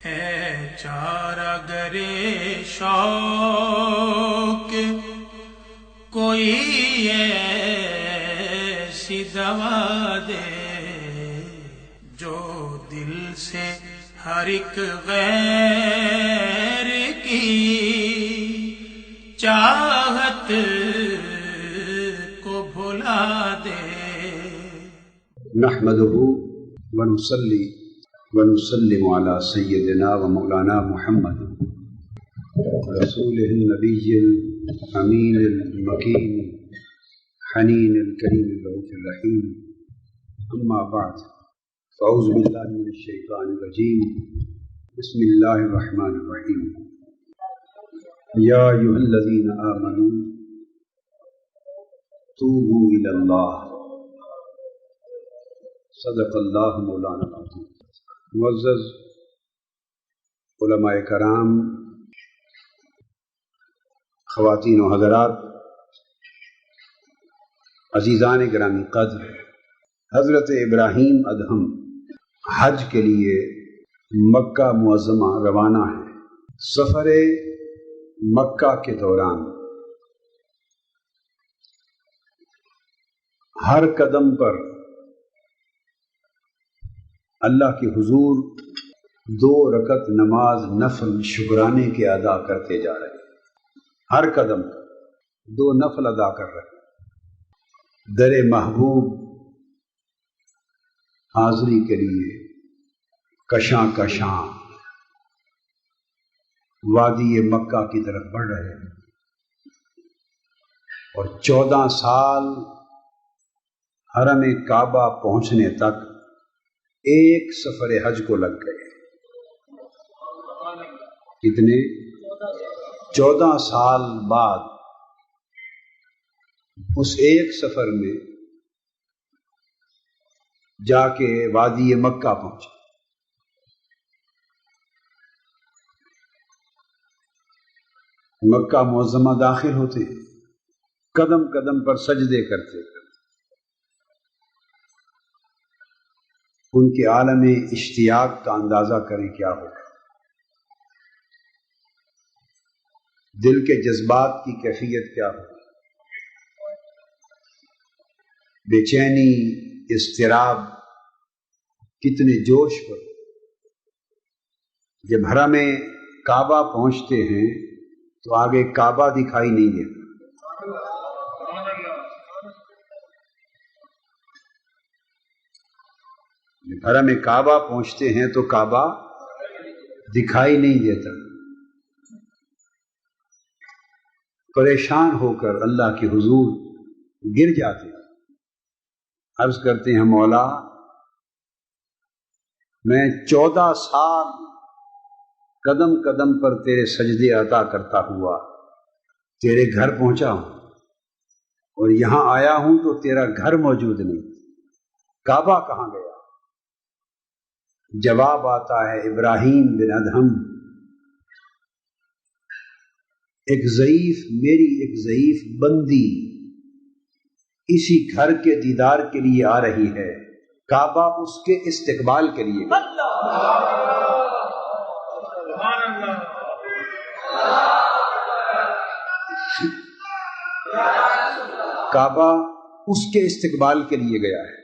اے چارہ گرے شوق کوئی ایسی دوا دے جو دل سے ہر ایک غیر کی چاہت کو بھلا دے۔ نحمده ونصلي ونسلم على سيدنا ومولانا محمد رسوله النبي الأمين المكين حنين الكريم الرؤوف الرحيم، أما بعد، فأعوذ بالله من الشيطان الرجيم، بسم الله الرحمن الرحيم، يا أيها الذين آمنوا توبوا إلى الله، صدق اللہ مولانا العظیم۔ معزز علماء کرام، خواتین و حضرات، عزیزان گرامی قدر، حضرت ابراہیم ادہم حج کے لیے مکہ معظمہ روانہ ہے۔ سفر مکہ کے دوران ہر قدم پر اللہ کے حضور 2 رکعت نماز نفل شکرانے کے ادا کرتے جا رہے ہیں۔ ہر قدم 2 نفل ادا کر رہے ہیں۔ در محبوب حاضری کے لیے کشاں کشاں وادی مکہ کی طرف بڑھ رہے ہیں، اور 14 سال حرم کعبہ پہنچنے تک ایک سفر حج کو لگ گئے۔ کتنے؟ 14 سال بعد اس ایک سفر میں جا کے وادی مکہ پہنچے۔ مکہ معظمہ داخل ہوتے ہیں، قدم قدم پر سجدے کرتے ہیں۔ ان کے عالم اشتیاق کا اندازہ کریں کیا ہوگا، دل کے جذبات کی کیفیت کیا ہوگی، بے چینی، اضطراب، کتنے جوش پر۔ جب حرم کعبہ پہنچتے ہیں تو آگے کعبہ دکھائی نہیں دیتا، حرم کعبہ پہنچتے ہیں تو کعبہ دکھائی نہیں دیتا۔ پریشان ہو کر اللہ کے حضور گر جاتے ہیں، عرض کرتے ہیں مولا، میں 14 سال قدم قدم پر تیرے سجدے عطا کرتا ہوا تیرے گھر پہنچا ہوں، اور یہاں آیا ہوں تو تیرا گھر موجود نہیں، کعبہ کہاں گیا؟ جواب آتا ہے ابراہیم بن ادہم، میری ایک ضعیف بندی اسی گھر کے دیدار کے لیے آ رہی ہے، کعبہ اس کے استقبال کے لیے گیا۔ کعبہ اس کے استقبال کے لیے گیا ہے۔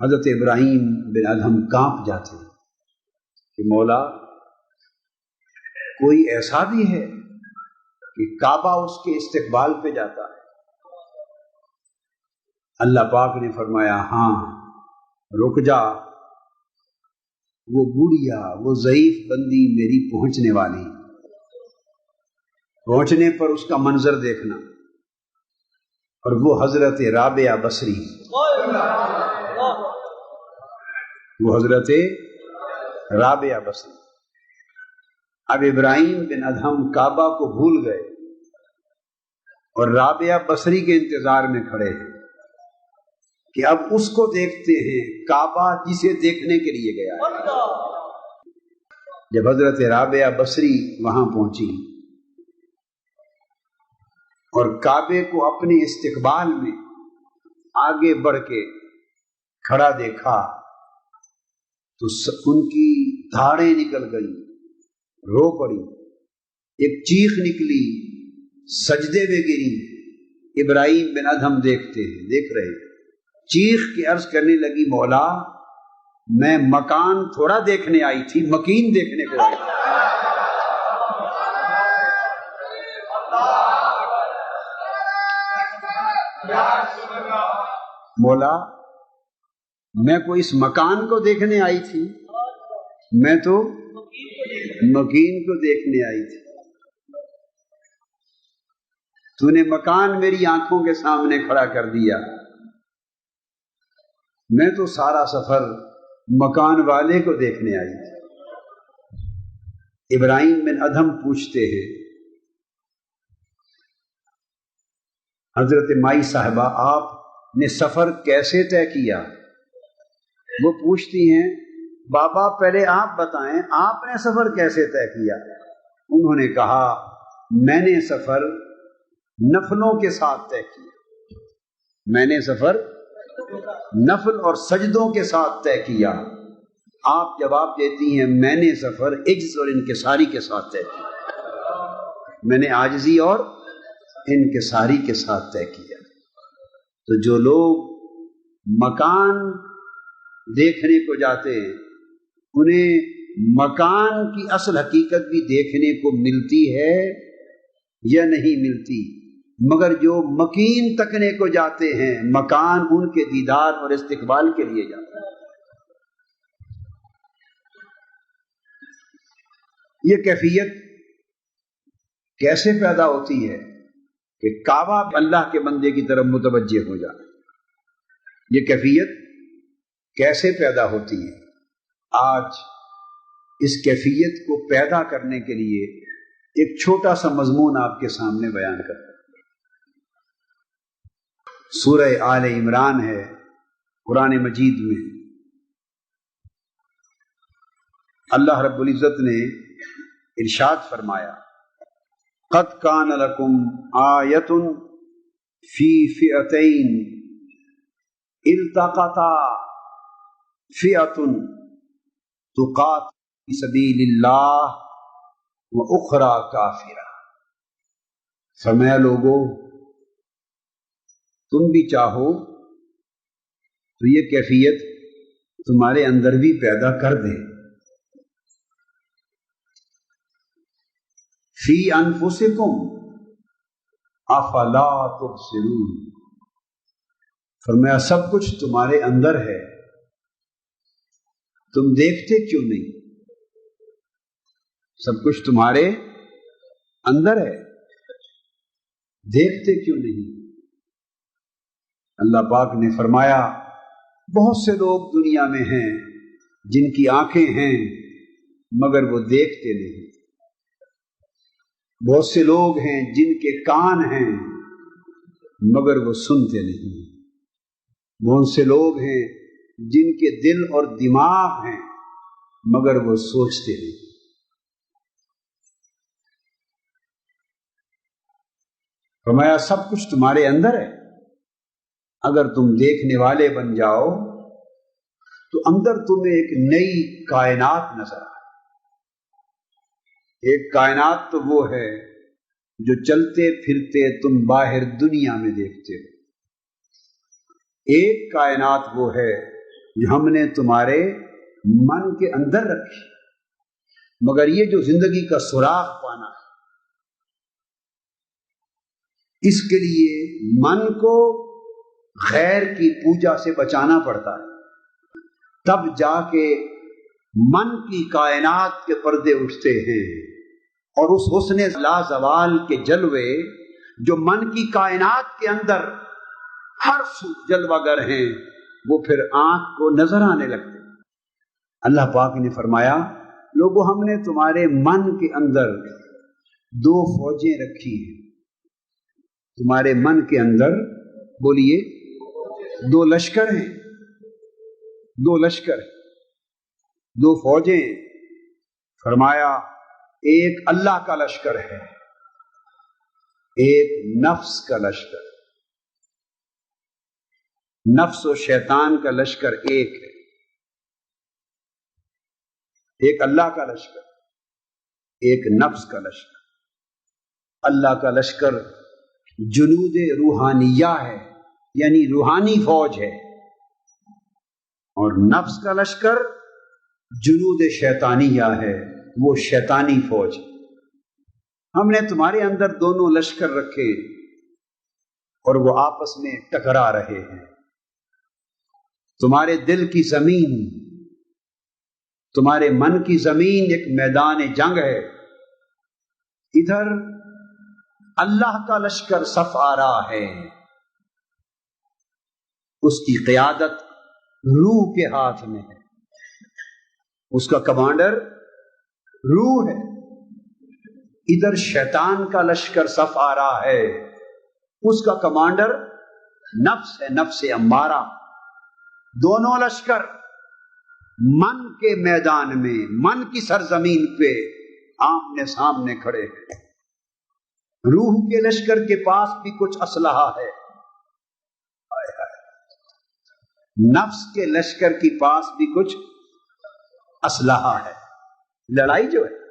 حضرت ابراہیم بن ادہم کانپ جاتے ہیں کہ مولا، کوئی ایسا بھی ہے کہ کعبہ اس کے استقبال پہ جاتا ہے؟ اللہ پاک نے فرمایا، ہاں، رک جا، وہ بوڑھیا، وہ ضعیف بندی میری پہنچنے والی، پہنچنے پر اس کا منظر دیکھنا۔ اور وہ حضرت رابعہ بصری، وہ حضرت رابعہ بصری۔ اب ابراہیم بن ادہم کعبہ کو بھول گئے اور رابعہ بصری کے انتظار میں کھڑے ہیں کہ اب اس کو دیکھتے ہیں، کعبہ جسے دیکھنے کے لیے گیا ہے۔ جب حضرت رابعہ بصری وہاں پہنچی اور کعبے کو اپنے استقبال میں آگے بڑھ کے کھڑا دیکھا تو ان کی دھاڑیں نکل گئی، رو پڑی، ایک چیخ نکلی، سجدے میں گری۔ ابراہیم بن ادہم دیکھ رہے، چیخ کے عرض کرنے لگی، مولا میں مکان تھوڑا دیکھنے آئی تھی، مکین دیکھنے کو آئی تھی۔ مولا میں کوئی اس مکان کو دیکھنے آئی تھی، میں تو مکین کو دیکھنے آئی تھی۔ تو نے مکان میری آنکھوں کے سامنے کھڑا کر دیا، میں تو سارا سفر مکان والے کو دیکھنے آئی تھی۔ ابراہیم بن ادہم پوچھتے ہیں، حضرت مائی صاحبہ آپ نے سفر کیسے طے کیا؟ وہ پوچھتی ہیں، بابا پہلے آپ بتائیں آپ نے سفر کیسے طے کیا؟ انہوں نے کہا، میں نے سفر نفلوں کے ساتھ طے کیا، میں نے سفر نفل اور سجدوں کے ساتھ طے کیا۔ آپ جواب دیتی ہیں، میں نے سفر عجز اور انکساری کے ساتھ طے کیا، میں نے عاجزی اور انکساری کے ساتھ طے کیا۔ تو جو لوگ مکان دیکھنے کو جاتے ہیں انہیں مکان کی اصل حقیقت بھی دیکھنے کو ملتی ہے یا نہیں ملتی، مگر جو مکین تکنے کو جاتے ہیں مکان ان کے دیدار اور استقبال کے لیے جاتا ہے۔ یہ کیفیت کیسے پیدا ہوتی ہے کہ کعبہ اللہ کے بندے کی طرف متوجہ ہو جائے؟ یہ کیفیت کیسے پیدا ہوتی ہے؟ آج اس کیفیت کو پیدا کرنے کے لیے ایک چھوٹا سا مضمون آپ کے سامنے بیان کرتا ہوں۔ سورہ آل عمران ہے قرآن مجید میں، اللہ رب العزت نے ارشاد فرمایا، قد کان لکم آیۃ فی فئتین التقطا فئۃ تقاتل فی سبیل اللہ وَأُخْرَى کافرہ۔ فرمایا لوگو تم بھی چاہو تو یہ کیفیت تمہارے اندر بھی پیدا کر دے۔ فی انفسکم افلا تبصرون، فرمایا سب کچھ تمہارے اندر ہے، تم دیکھتے کیوں نہیں؟ سب کچھ تمہارے اندر ہے، دیکھتے کیوں نہیں؟ اللہ پاک نے فرمایا بہت سے لوگ دنیا میں ہیں جن کی آنکھیں ہیں مگر وہ دیکھتے نہیں، بہت سے لوگ ہیں جن کے کان ہیں مگر وہ سنتے نہیں، بہت سے لوگ ہیں جن کے دل اور دماغ ہیں مگر وہ سوچتے نہیں۔ فرمایا سب کچھ تمہارے اندر ہے، اگر تم دیکھنے والے بن جاؤ تو اندر تمہیں ایک نئی کائنات نظر آئے۔ ایک کائنات تو وہ ہے جو چلتے پھرتے تم باہر دنیا میں دیکھتے ہو، ایک کائنات وہ ہے جو ہم نے تمہارے من کے اندر رکھی، مگر یہ جو زندگی کا سراغ پانا ہے اس کے لیے من کو غیر کی پوجا سے بچانا پڑتا ہے، تب جا کے من کی کائنات کے پردے اٹھتے ہیں، اور اس حسن لازوال کے جلوے جو من کی کائنات کے اندر ہر سو جلوہ گر ہیں وہ پھر آنکھ کو نظر آنے لگتے ہیں۔ اللہ پاک نے فرمایا لوگوں ہم نے تمہارے من کے اندر دو فوجیں رکھی ہیں، تمہارے من کے اندر بولیے دو لشکر ہیں، دو لشکر، دو فوجیں۔ فرمایا ایک اللہ کا لشکر ہے، ایک نفس کا لشکر، نفس و شیطان کا لشکر ایک ہے، ایک اللہ کا لشکر، ایک نفس کا لشکر۔ اللہ کا لشکر جنود روحانیہ ہے، یعنی روحانی فوج ہے، اور نفس کا لشکر جنود شیطانیہ ہے، وہ شیطانی فوج۔ ہم نے تمہارے اندر دونوں لشکر رکھے اور وہ آپس میں ٹکرا رہے ہیں۔ تمہارے دل کی زمین، تمہارے من کی زمین ایک میدان جنگ ہے۔ ادھر اللہ کا لشکر صف آ رہا ہے، اس کی قیادت روح کے ہاتھ میں ہے، اس کا کمانڈر روح ہے۔ ادھر شیطان کا لشکر صف آ رہا ہے، اس کا کمانڈر نفس ہے، نفس امارہ۔ دونوں لشکر من کے میدان میں، من کی سرزمین پہ آمنے سامنے کھڑے ہیں۔ روح کے لشکر کے پاس بھی کچھ اسلحہ ہے، نفس کے لشکر کے پاس بھی کچھ اسلحہ ہے۔ لڑائی جو ہے،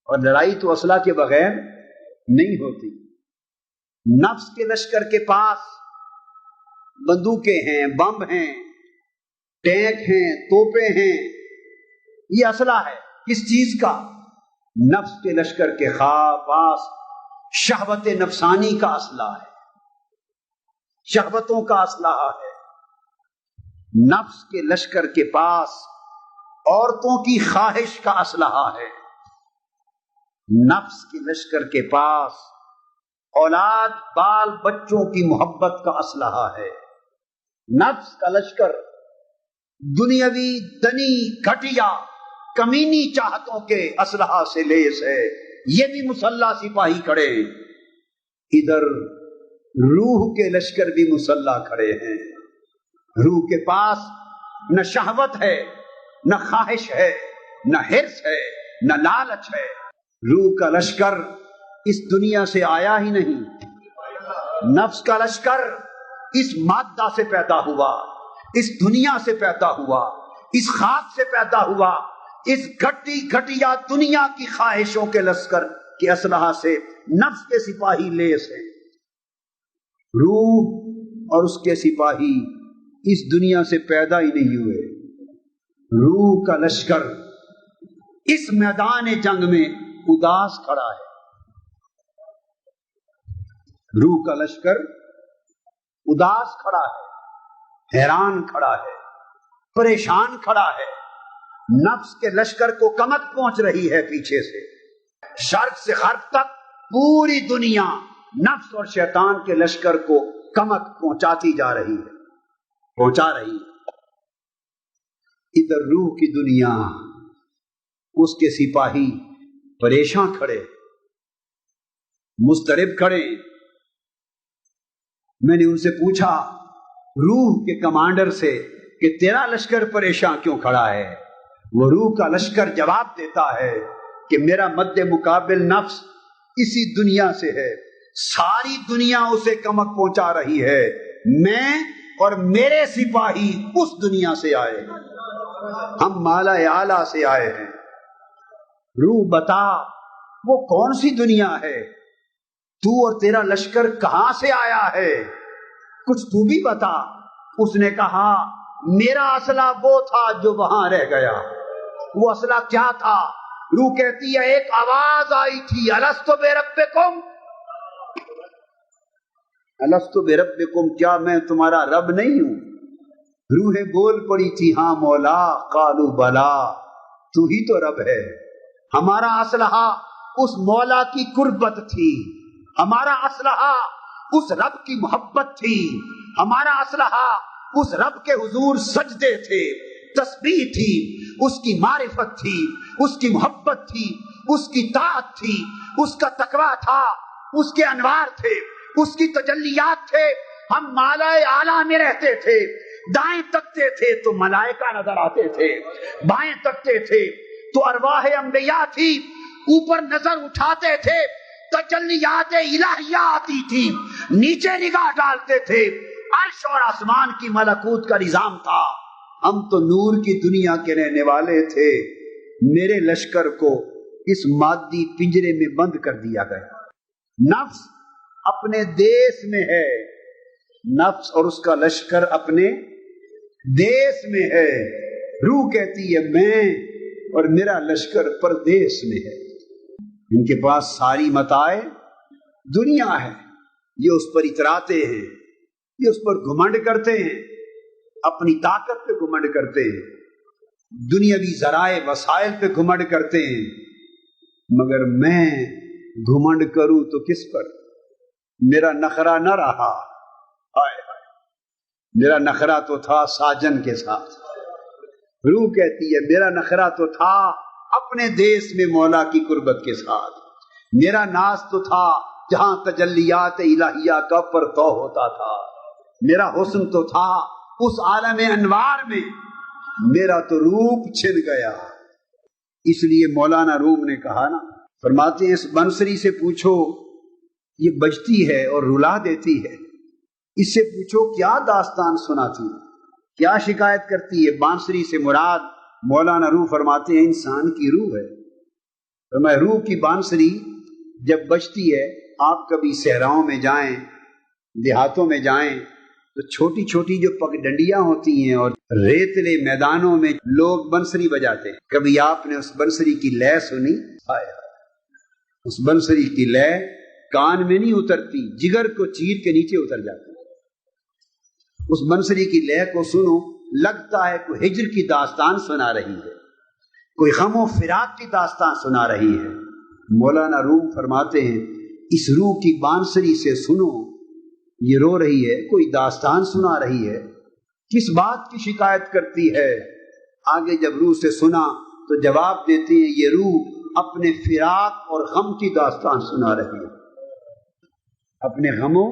اور لڑائی تو اسلحہ کے بغیر نہیں ہوتی۔ نفس کے لشکر کے پاس بندوقیں ہیں، بم ہیں، ٹینک ہیں، توپیں ہیں، یہ اسلحہ ہے۔ کس چیز کا؟ نفس کے لشکر کے پاس شہوت نفسانی کا اسلحہ ہے، شہوتوں کا اسلحہ ہے۔ نفس کے لشکر کے پاس عورتوں کی خواہش کا اسلحہ ہے، نفس کے لشکر کے پاس اولاد بال بچوں کی محبت کا اسلحہ ہے۔ نفس کا لشکر دنیاوی دنی گھٹیا کمینی چاہتوں کے اسلحہ سے لیس ہے، یہ بھی مسلح سپاہی کھڑے۔ ادھر روح کے لشکر بھی مسلح کھڑے ہیں۔ روح کے پاس نہ شہوت ہے، نہ خواہش ہے، نہ حرص ہے، نہ لالچ ہے۔ روح کا لشکر اس دنیا سے آیا ہی نہیں۔ نفس کا لشکر اس مادہ سے پیدا ہوا، اس دنیا سے پیدا ہوا، اس خاک سے پیدا ہوا، اس گھٹی گھٹیا دنیا کی خواہشوں کے لشکر کے اسلحہ سے نفس کے سپاہی لیس ہیں۔ روح اور اس کے سپاہی اس دنیا سے پیدا ہی نہیں ہوئے۔ روح کا لشکر اس میدان جنگ میں اداس کھڑا ہے۔ روح کا لشکر اداس کھڑا ہے، حیران کھڑا ہے، پریشان کھڑا ہے۔ نفس کے لشکر کو کمک پہنچ رہی ہے پیچھے سے، شرق سے غرب تک پوری دنیا نفس اور شیطان کے لشکر کو کمک پہنچاتی جا رہی ہے، پہنچا رہی ہے۔ ادھر روح کی دنیا، اس کے سپاہی پریشان کھڑے، مضطرب کھڑے۔ میں نے ان سے پوچھا روح کے کمانڈر سے کہ تیرا لشکر پریشان کیوں کھڑا ہے؟ وہ روح کا لشکر جواب دیتا ہے کہ میرا مد مقابل نفس اسی دنیا سے ہے، ساری دنیا اسے کمک پہنچا رہی ہے، میں اور میرے سپاہی اس دنیا سے آئے ہیں، ہم مالا اعلیٰ سے آئے ہیں۔ روح بتا وہ کون سی دنیا ہے؟ تو اور تیرا لشکر کہاں سے آیا ہے؟ کچھ تو بھی بتا۔ اس نے کہا میرا اسلحہ وہ تھا جو وہاں رہ گیا۔ وہ اسلحہ کیا تھا؟ روح کہتی ہے ایک آواز آئی تھی، الستو بربکم، الستو بربکم، کیا میں تمہارا رب نہیں ہوں؟ روحیں بول پڑی تھی ہاں مولا، قالوا بلا، تو ہی تو رب ہے۔ ہمارا اسلحہ اس مولا کی قربت تھی، ہمارا اسلحہ اس رب کی محبت تھی، ہمارا اسلحہ اس رب کے حضور سجدے تھے، تسبیح تھی، اس کی معرفت تھی، اس کی محبت تھی، اس کی طاعت تھی، اس کا تقویٰ تھا، اس کے انوار تھے، اس کی تجلیات تھے۔ ہم مالا اعلیٰ میں رہتے تھے، دائیں تکتے تھے تو ملائکہ نظر آتے تھے، بائیں تکتے تھے تو ارواح انبیاء تھی، اوپر نظر اٹھاتے تھے تجلیات الہیہ آتی تھی، نیچے نگاہ ڈالتے تھے، عرش اور آسمان کی ملکوت کا نظام تھا۔ ہم تو نور کی دنیا کے رہنے والے تھے، میرے لشکر کو اس مادی پنجرے میں بند کر دیا گیا. نفس اپنے دیس میں ہے، نفس اور اس کا لشکر اپنے دیس میں ہے. روح کہتی ہے میں اور میرا لشکر پردیس میں ہے. ان کے پاس ساری متاع دنیا ہے، یہ اس پر اتراتے ہیں، یہ اس پر گھمنڈ کرتے ہیں، اپنی طاقت پہ گھمنڈ کرتے ہیں، دنیاوی ذرائع وسائل پہ گھمنڈ کرتے ہیں. مگر میں گھمنڈ کروں تو کس پر؟ میرا نخرا نہ رہا. ہائے ہائے، میرا نخرا تو تھا ساجن کے ساتھ. روح کہتی ہے میرا نخرا تو تھا اپنے دیس میں مولا کی قربت کے ساتھ. میرا ناز تو تھا جہاں تجلیات الہیہ کا پرتو ہوتا تھا. میرا حسن تو تھا اس عالم انوار میں. میرا تو روپ چھن گیا. اس لیے مولانا روم نے کہا نا، فرماتے ہیں اس بنسری سے پوچھو، یہ بجتی ہے اور رلا دیتی ہے. اس سے پوچھو کیا داستان سناتی ہے، کیا شکایت کرتی ہے. بانسری سے مراد مولانا روح فرماتے ہیں انسان کی روح ہے. فرمایا روح کی بانسری جب بجتی ہے، آپ کبھی صحراؤں میں جائیں، دیہاتوں میں جائیں تو چھوٹی چھوٹی جو پگ ڈنڈیاں ہوتی ہیں اور ریتلے میدانوں میں لوگ بنسری بجاتے ہیں. کبھی آپ نے اس بنسری کی لے سنی؟ اس بنسری کی لے کان میں نہیں اترتی، جگر کو چیر کے نیچے اتر جاتی. اس بنسری کی لے کو سنو، لگتا ہے کوئی ہجر کی داستان سنا رہی ہے، کوئی غم و فراق کی داستان سنا رہی ہے. مولانا روم فرماتے ہیں اس روح کی بانسری سے سنو، یہ رو رہی ہے، کوئی داستان سنا رہی ہے، کس بات کی شکایت کرتی ہے. آگے جب روح سے سنا تو جواب دیتے ہیں یہ روح اپنے فراق اور غم کی داستان سنا رہی ہے. اپنے غم و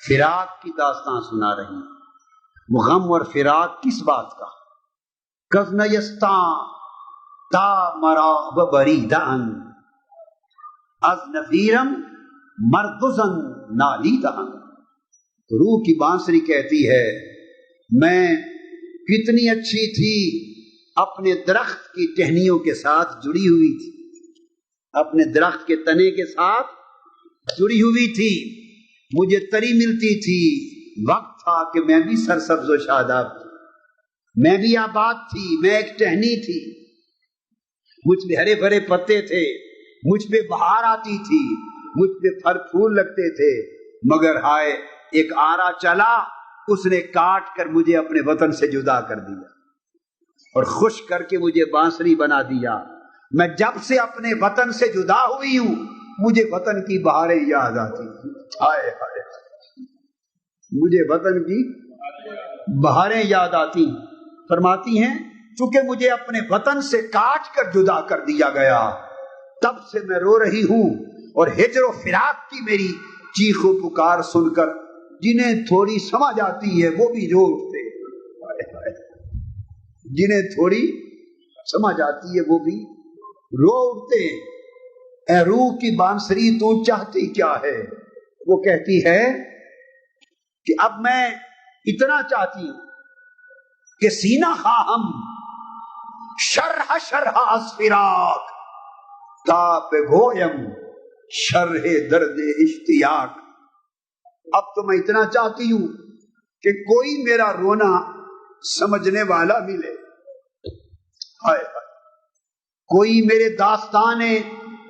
فراق کی داستان سنا رہی ہے. وہ غم اور فراق کس بات کا؟ کزنیستان تا مرا بریدان از نفیرم مردزن نالیدان. روح کی بانسری کہتی ہے میں کتنی اچھی تھی، اپنے درخت کی ٹہنیوں کے ساتھ جڑی ہوئی تھی، اپنے درخت کے تنے کے ساتھ جڑی ہوئی تھی، مجھے تری ملتی تھی. وقت تھا کہ میں بھی سرسبز و شاداب تھی، میں بھی آباد تھی، میں ایک ٹہنی تھی، مجھ پہ ہرے بھرے پتے تھے، مجھ پہ بہار آتی تھی، مجھ پہ پھل پھول لگتے تھے. مگر ہائے ایک آرا چلا، اس نے کاٹ کر مجھے اپنے وطن سے جدا کر دیا اور خوش کر کے مجھے بانسری بنا دیا. میں جب سے اپنے وطن سے جدا ہوئی ہوں مجھے وطن کی بہاریں یاد آتی. ہائے ہائے مجھے وطن کی بہاریں یاد آتی. فرماتی ہیں چونکہ مجھے اپنے وطن سے کاٹ کر جدا کر دیا گیا، تب سے میں رو رہی ہوں. اور ہجر و فراق کی میری چیخ و پکار سن کر جنہیں تھوڑی سمجھ آتی ہے وہ بھی رو اٹھتے. جنہیں تھوڑی سمجھ آتی ہے وہ بھی رو اٹھتے. اے روح کی بانسری تو چاہتی کیا ہے؟ وہ کہتی ہے کہ اب میں اتنا چاہتی ہوں کہ سینہ خواہم شرح شرح از فراق تا بگویم شرح درد اشتیاق. اب تو میں اتنا چاہتی ہوں کہ کوئی میرا رونا سمجھنے والا ملے. ہائے ہائے کوئی میرے داستان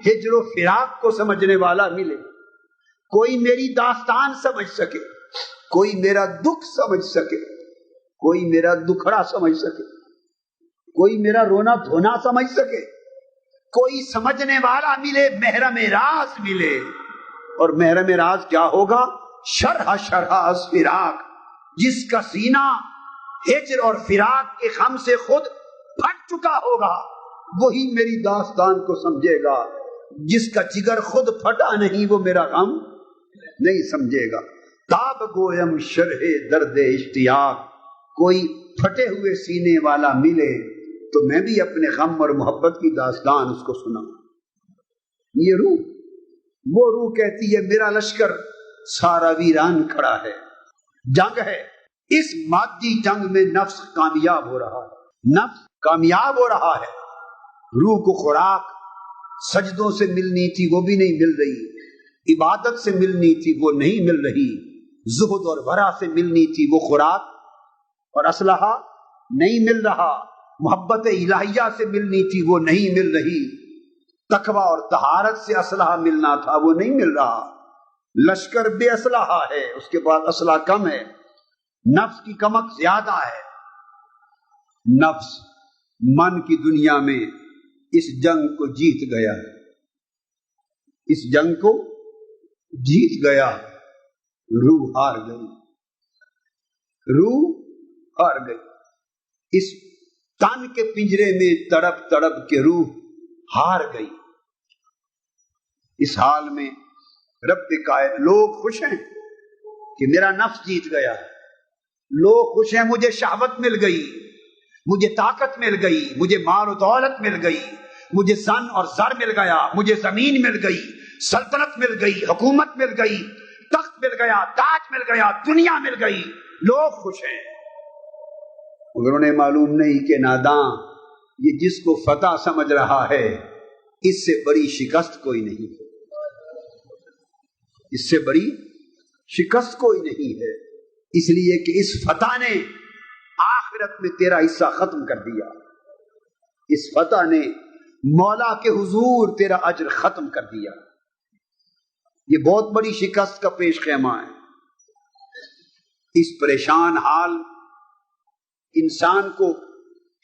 ہجر و فراق کو سمجھنے والا ملے، کوئی میری داستان سمجھ سکے، کوئی میرا دکھ سمجھ سکے، کوئی میرا دکھڑا سمجھ سکے، کوئی میرا رونا دھونا سمجھ سکے، کوئی سمجھنے والا ملے، محرم راز ملے. اور محرم راز کیا ہوگا؟ شرح شرح از فراق، جس کا سینہ ہجر اور فراق کے غم سے خود پھٹ چکا ہوگا وہی میری داستان کو سمجھے گا. جس کا جگر خود پھٹا نہیں وہ میرا غم نہیں سمجھے گا. تاب گویم شرح درد اشتیاق، کوئی پھٹے ہوئے سینے والا ملے تو میں بھی اپنے غم اور محبت کی داستان اس کو سنا. یہ روح، وہ روح کہتی ہے میرا لشکر سارا ویران کھڑا ہے، جنگ ہے. اس مادی جنگ میں نفس کامیاب ہو رہا ہے، نفس کامیاب ہو رہا ہے. روح کو خوراک سجدوں سے ملنی تھی وہ بھی نہیں مل رہی، عبادت سے ملنی تھی وہ نہیں مل رہی، زہد اور ورع سے ملنی تھی وہ خوراک اور اسلحہ نہیں مل رہا، محبت الہیہ سے ملنی تھی وہ نہیں مل رہی، تقوی اور طہارت سے اسلحہ ملنا تھا وہ نہیں مل رہا، لشکر بے اسلحہ ہے، اس کے بعد اسلحہ کم ہے، نفس کی کمک زیادہ ہے، نفس من کی دنیا میں اس جنگ کو جیت گیا ہے، اس جنگ کو جیت گیا، روح ہار گئی، روح ہار گئی، اس تن کے پنجرے میں تڑپ تڑپ کے روح ہار گئی۔ اس حال میں رب کائنات، لوگ خوش ہیں کہ میرا نفس جیت گیا، لوگ خوش ہیں مجھے شہوت مل گئی، مجھے طاقت مل گئی، مجھے مال و دولت مل گئی، مجھے زن اور زر مل گیا، مجھے زمین مل گئی، سلطنت مل گئی، حکومت مل گئی، تخت مل گیا، تاج مل گیا، دنیا مل گئی، لوگ خوش ہیں، مگر انہیں معلوم نہیں کہ ناداں یہ جس کو فتح سمجھ رہا ہے اس سے بڑی شکست کوئی نہیں ہے، اس سے بڑی شکست کوئی نہیں ہے، اس لیے کہ اس فتح نے آخرت میں تیرا حصہ ختم کر دیا، اس فتح نے مولا کے حضور تیرا اجر ختم کر دیا، یہ بہت بڑی شکست کا پیش خیمہ ہے۔ اس پریشان حال انسان کو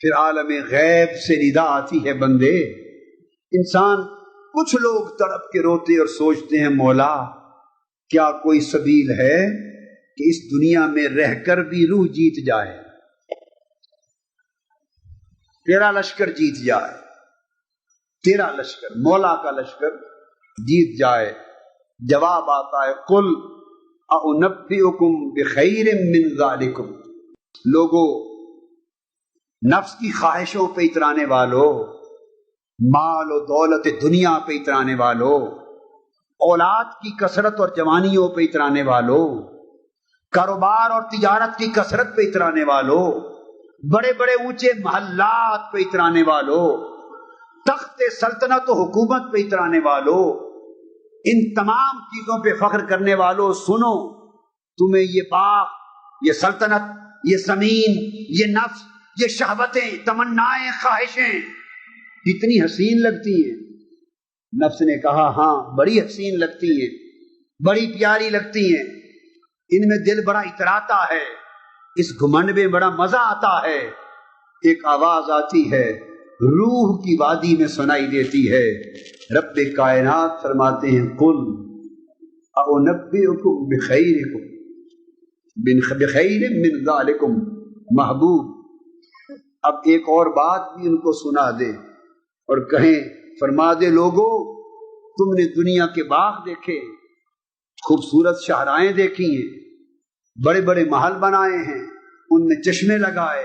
پھر عالم غیب سے ندا آتی ہے، بندے انسان، کچھ لوگ تڑپ کے روتے اور سوچتے ہیں مولا کیا کوئی سبیل ہے کہ اس دنیا میں رہ کر بھی روح جیت جائے، تیرا لشکر جیت جائے، تیرا لشکر مولا کا لشکر جیت جائے۔ جواب آتا ہے قل اعنبئکم بخیر من ذالکم، لوگوں نفس کی خواہشوں پہ اترانے والوں، مال و دولت دنیا پہ اترانے والوں، اولاد کی کثرت اور جوانیوں پہ اترانے والوں، کاروبار اور تجارت کی کثرت پہ اترانے والوں، بڑے بڑے اونچے محلات پہ اترانے والوں، تخت سلطنت و حکومت پہ اترانے والوں، ان تمام چیزوں پہ فخر کرنے والوں، سنو تمہیں یہ باغ، یہ سلطنت، یہ زمین، یہ نفس، یہ شہوتیں، تمنائیں، خواہشیں کتنی حسین لگتی ہیں۔ نفس نے کہا ہاں بڑی حسین لگتی ہیں، بڑی پیاری لگتی ہیں، ان میں دل بڑا اتراتا ہے، اس گھمنڈ میں بڑا مزہ آتا ہے۔ ایک آواز آتی ہے، روح کی وادی میں سنائی دیتی ہے، رب کائنات فرماتے ہیں قل اعنبئکم بخیر من ذالکم، محبوب اب ایک اور بات بھی ان کو سنا دے اور کہیں، فرما دے لوگوں تم نے دنیا کے باغ دیکھے، خوبصورت شاہراہیں دیکھی ہیں، بڑے بڑے محل بنائے ہیں، ان میں چشمے لگائے،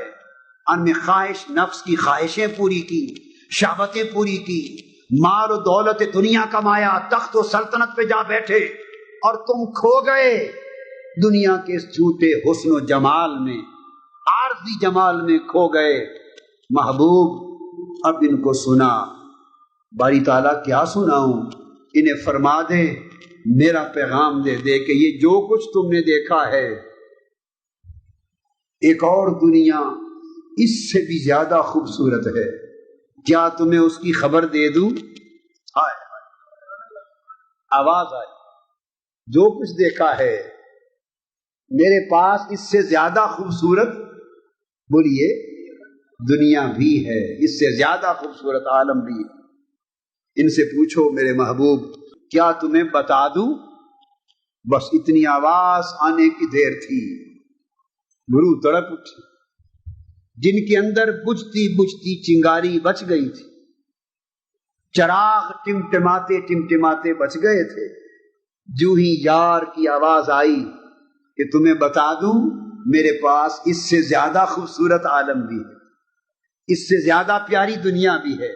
ان میں خواہش نفس کی خواہشیں پوری کی، شہوتیں پوری کی، مال و دولت دنیا کمایا، تخت و سلطنت پہ جا بیٹھے، اور تم کھو گئے دنیا کے اس جھوٹے حسن و جمال میں، عارضی جمال میں کھو گئے۔ محبوب اب ان کو سنا، باری تعالیٰ کیا سناؤں، انہیں فرما دے، میرا پیغام دے دے کہ یہ جو کچھ تم نے دیکھا ہے ایک اور دنیا اس سے بھی زیادہ خوبصورت ہے، کیا تمہیں اس کی خبر دے دوں؟ آواز آئی، جو کچھ دیکھا ہے میرے پاس اس سے زیادہ خوبصورت، بولیے دنیا بھی ہے، اس سے زیادہ خوبصورت عالم بھی ہے۔ ان سے پوچھو میرے محبوب کیا تمہیں بتا دوں؟ بس اتنی آواز آنے کی دیر تھی، روح تڑپ اٹھی، جن کے اندر بجھتی بجھتی چنگاری بچ گئی تھی، چراغ ٹمٹماتے ٹمٹماتے بچ گئے تھے، جو ہی یار کی آواز آئی کہ تمہیں بتا دوں میرے پاس اس سے زیادہ خوبصورت عالم بھی ہے، اس سے زیادہ پیاری دنیا بھی ہے،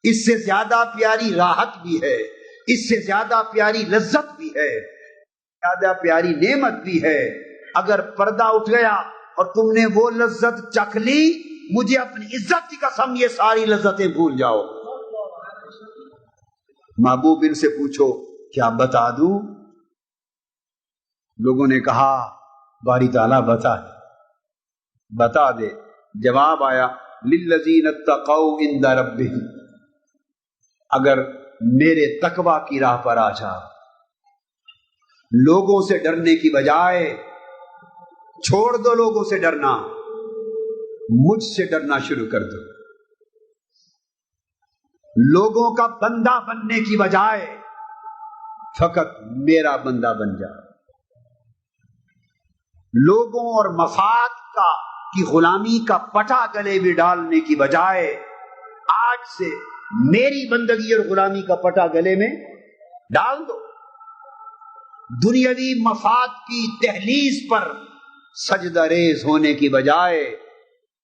اس سے زیادہ پیاری راحت بھی ہے، اس سے زیادہ پیاری لذت بھی ہے، زیادہ پیاری نعمت بھی ہے، اگر پردہ اٹھ گیا اور تم نے وہ لذت چکھ لی مجھے اپنی عزت کی قسم یہ ساری لذتیں بھول جاؤ. محبوب ان سے پوچھو کیا بتا دوں؟ لوگوں نے کہا باری تعالیٰ بتا دے. جواب آیا للذین اتقوا عند ربہم، اگر میرے تقوی کی راہ پر آ جا، لوگوں سے ڈرنے کی بجائے چھوڑ دو لوگوں سے ڈرنا، مجھ سے ڈرنا شروع کر دو. لوگوں کا بندہ بننے کی بجائے فقط میرا بندہ بن جا. لوگوں اور مفاد کی غلامی کا پٹا گلے میں ڈالنے کی بجائے آج سے میری بندگی اور غلامی کا پٹا گلے میں ڈال دو. دنیاوی مفاد کی دہلیز پر سجدہ ریز ہونے کی بجائے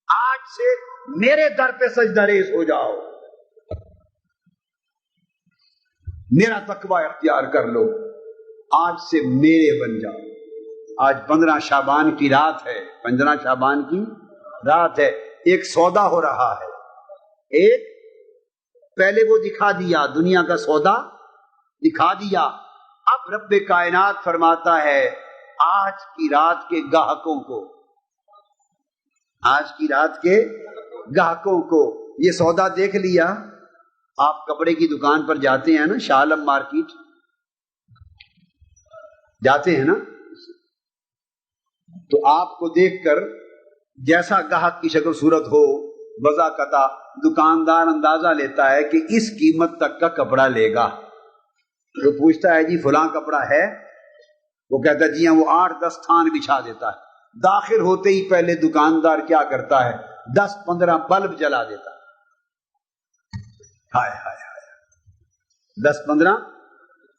آج سے میرے در پہ سجدہ ریز ہو جاؤ. میرا تقوی اختیار کر لو، آج سے میرے بن جاؤ. آج 15 شعبان کی رات ہے، 15 شعبان کی رات ہے. ایک سودا ہو رہا ہے. ایک پہلے وہ دکھا دیا، دنیا کا سودا دکھا دیا. اب رب کائنات فرماتا ہے آج کی رات کے گاہکوں کو، آج کی رات کے گاہکوں کو یہ سودا دیکھ لیا. آپ کپڑے کی دکان پر جاتے ہیں نا، شاہ عالم مارکیٹ جاتے ہیں نا، تو آپ کو دیکھ کر جیسا گاہک کی شکل صورت ہو بذاقطع دکاندار اندازہ لیتا ہے کہ اس قیمت تک کا کپڑا لے گا. تو پوچھتا ہے جی فلاں کپڑا ہے؟ وہ کہتا ہے جی ہاں. وہ 8-10 تھان بچھا دیتا ہے. داخل ہوتے ہی پہلے دکاندار کیا کرتا ہے 10-15 بلب جلا دیتا ہے. ہائے ہائے ہائے، 10-15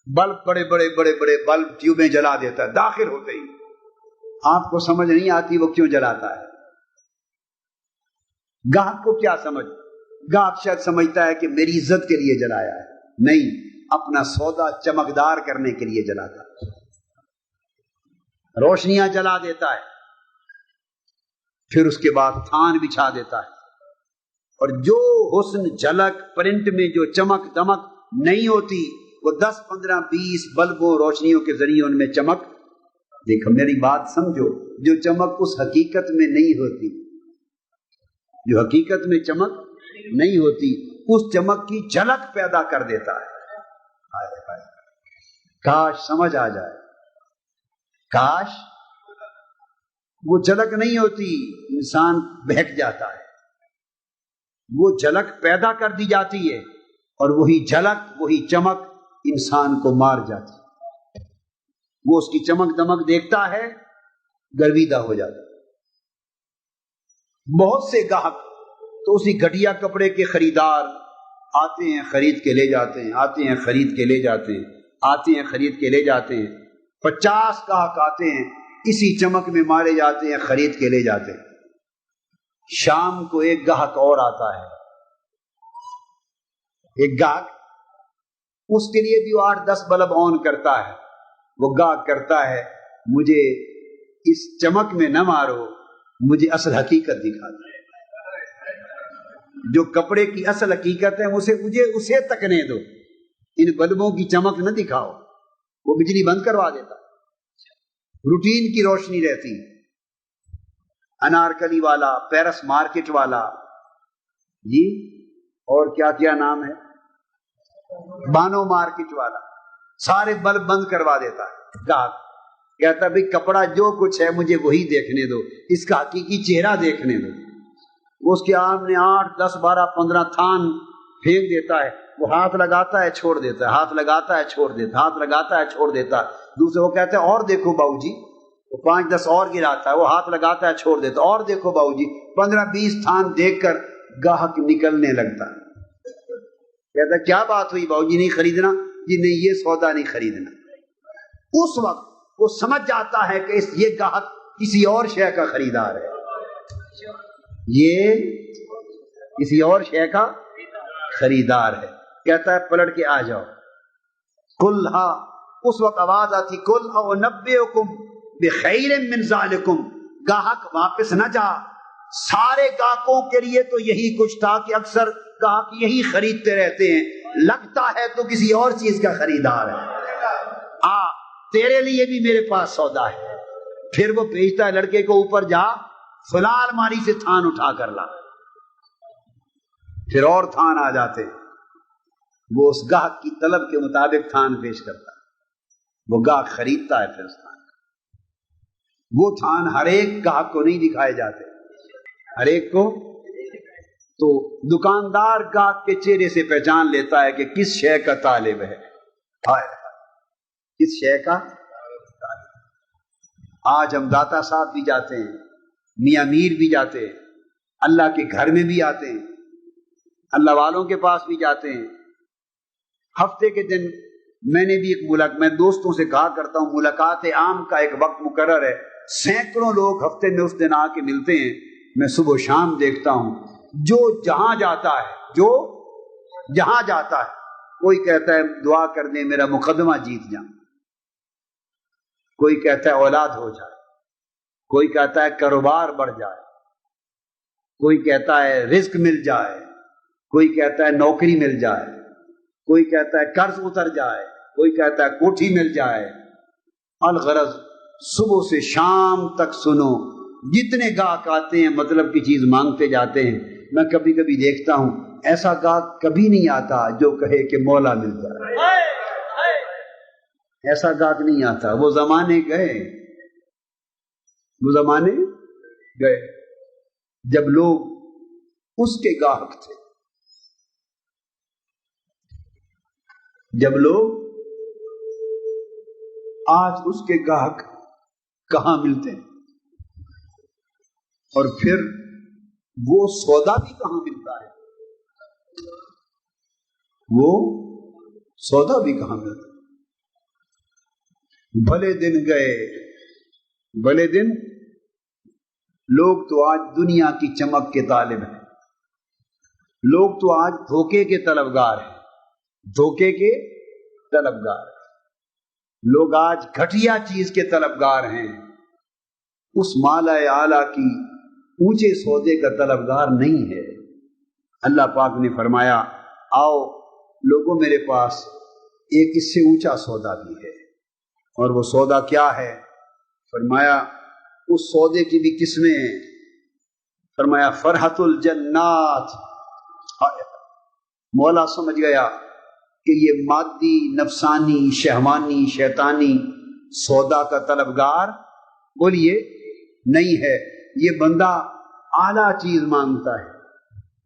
بلب، بڑے بڑے بڑے بڑے بلب ٹیوبیں جلا دیتا ہے داخل ہوتے ہی. آپ کو سمجھ نہیں آتی وہ کیوں جلاتا ہے. گاہک کو کیا سمجھ، گاہک شاید سمجھتا ہے کہ میری عزت کے لیے جلایا ہے. نہیں، اپنا سودا چمکدار کرنے کے لیے جلاتا ہے. روشنیاں جلا دیتا ہے، پھر اس کے بعد تھان بچھا دیتا ہے. اور جو حسن جھلک پرنٹ میں جو چمک دمک نہیں ہوتی وہ 10-15-20 بلبوں روشنیوں کے ذریعے ان میں چمک. دیکھو میری بات سمجھو، جو چمک اس حقیقت میں نہیں ہوتی، جو حقیقت میں چمک نہیں ہوتی، اس چمک کی جھلک پیدا کر دیتا ہے. کاش سمجھ آ جائے، کاش وہ جھلک نہیں ہوتی، انسان بہک جاتا ہے. وہ جھلک پیدا کر دی جاتی ہے اور وہی جھلک، وہی چمک انسان کو مار جاتی ہے. وہ اس کی چمک دمک دیکھتا ہے، گرویدہ ہو جاتا ہے. بہت سے گاہک تو اسی گھٹیا کپڑے کے خریدار آتے ہیں خرید کے لے جاتے ہیں، آتے ہیں خرید کے لے جاتے ہیں، آتے ہیں خرید کے لے جاتے ہیں. 50 گاہک آتے ہیں، اسی چمک میں مارے جاتے ہیں، خرید کے لے جاتے ہیں. شام کو ایک گاہک اور آتا ہے، ایک گاہک، اس کے لیے بھی 8-10 بلب آن کرتا ہے. وہ گاہک کرتا ہے مجھے اس چمک میں نہ مارو، مجھے اصل حقیقت دکھا دو. جو کپڑے کی اصل حقیقت ہے مجھے اسے تکنے دو، ان بلبوں کی چمک نہ دکھاؤ. وہ بجلی بند کروا دیتا. روٹین کی روشنی رہتی. انارکلی والا، پیرس مارکیٹ والا، جی اور کیا کیا نام ہے، بانو مارکیٹ والا، سارے بلب بند کروا دیتا ہے. گاہک کہتا بھئی کپڑا جو کچھ ہے مجھے وہی دیکھنے دو، اس کا حقیقی چہرہ دیکھنے دو. وہ اس کے سامنے 8-10-12-15 تھان پھینک دیتا ہے. وہ ہاتھ لگاتا ہے چھوڑ دیتا ہے، ہاتھ لگاتا ہے چھوڑ دیتا ہے، ہاتھ لگاتا ہے چھوڑ دیتا ہے. دوسرے وہ کہتے ہیں اور دیکھو باؤ جی، وہ 5-10 اور گراتا ہے، وہ ہاتھ لگاتا ہے چھوڑ دیتا ہے. اور دیکھو باؤ جی، 15-20 تھان دیکھ کر گاہک نکلنے لگتا ہے. کہتا ہے کیا بات ہوئی باؤ جی، نہیں خریدنا؟ جی نہیں، یہ سودا نہیں خریدنا. اس وقت وہ سمجھ جاتا ہے کہ یہ گاہک کسی اور شے کا خریدار ہے، یہ کسی اور شے کا خریدار ہے. کہتا ہے پلٹ کے آ جاؤ. قل ہا، اس وقت آواز آتی قل انبئکم بخیر من ذالکم. گاہک واپس نہ جا، سارے گاہکوں کے لیے تو یہی کچھ تھا کہ اکثر گاہک یہی خریدتے رہتے ہیں، لگتا ہے تو کسی اور چیز کا خریدار ہے، تیرے لیے بھی میرے پاس سودا ہے۔ پھر وہ بھیجتا ہے لڑکے کو، اوپر جا فلاں الماری سے تھان اٹھا کر لا، پھر اور تھان آ جاتے، وہ اس گاہک کی طلب کے مطابق تھان پیش کرتا ہے، وہ گاہک خریدتا ہے پھر اس تھان کا۔ وہ تھان ہر ایک گاہک کو نہیں دکھائے جاتے، ہر ایک کو تو دکاندار گاہک کے چہرے سے پہچان لیتا ہے کہ کس شے کا طالب ہے، کس شے کا طالب۔ آج ہم داتا صاحب بھی جاتے ہیں، میاں میر بھی جاتے ہیں، اللہ کے گھر میں بھی آتے ہیں، اللہ والوں کے پاس بھی جاتے ہیں۔ ہفتے کے دن میں نے بھی میں دوستوں سے کہا کرتا ہوں، ملاقات عام کا ایک وقت مقرر ہے، سینکڑوں لوگ ہفتے میں اس دن آ کے ملتے ہیں۔ میں صبح و شام دیکھتا ہوں، جو جہاں جاتا ہے کوئی کہتا ہے دعا کر دیں میرا مقدمہ جیت جائیں، کوئی کہتا ہے اولاد ہو جائے، کوئی کہتا ہے کاروبار بڑھ جائے، کوئی کہتا ہے رزق مل جائے، کوئی کہتا ہے نوکری مل جائے، کوئی کہتا ہے قرض اتر جائے، کوئی کہتا ہے کوٹھی مل جائے۔ الغرض صبح سے شام تک سنو، جتنے گاہک آتے ہیں مطلب کی چیز مانگتے جاتے ہیں۔ میں کبھی کبھی دیکھتا ہوں ایسا گاہک کبھی نہیں آتا جو کہے کہ مولا مل جائے، ایسا گاہک نہیں آتا۔ وہ زمانے گئے جب لوگ اس کے گاہک تھے، جب لوگ آج اس کے گاہک کہاں ملتے ہیں، اور پھر وہ سودا بھی کہاں ملتا ہے، وہ سودا بھی کہاں ملتا ہے۔ بھلے دن گئے، بھلے دن۔ لوگ تو آج دنیا کی چمک کے طالب ہیں، لوگ تو آج دھوکے کے طلبگار ہیں، دھوکے کے طلبگار ہیں، لوگ آج گھٹیا چیز کے طلبگار ہیں، اس مالا اعلیٰ کی اونچے سودے کا طلبگار نہیں ہے۔ اللہ پاک نے فرمایا آؤ لوگوں میرے پاس ایک اس سے اونچا سودا بھی ہے، اور وہ سودا کیا ہے؟ فرمایا اس سودے کی بھی قسمیں ہیں، فرمایا فرحت الجنات۔ مولا سمجھ گیا کہ یہ مادی نفسانی شہوانی شیطانی سودا کا طلبگار بولیے نہیں ہے، یہ بندہ اعلیٰ چیز مانگتا ہے،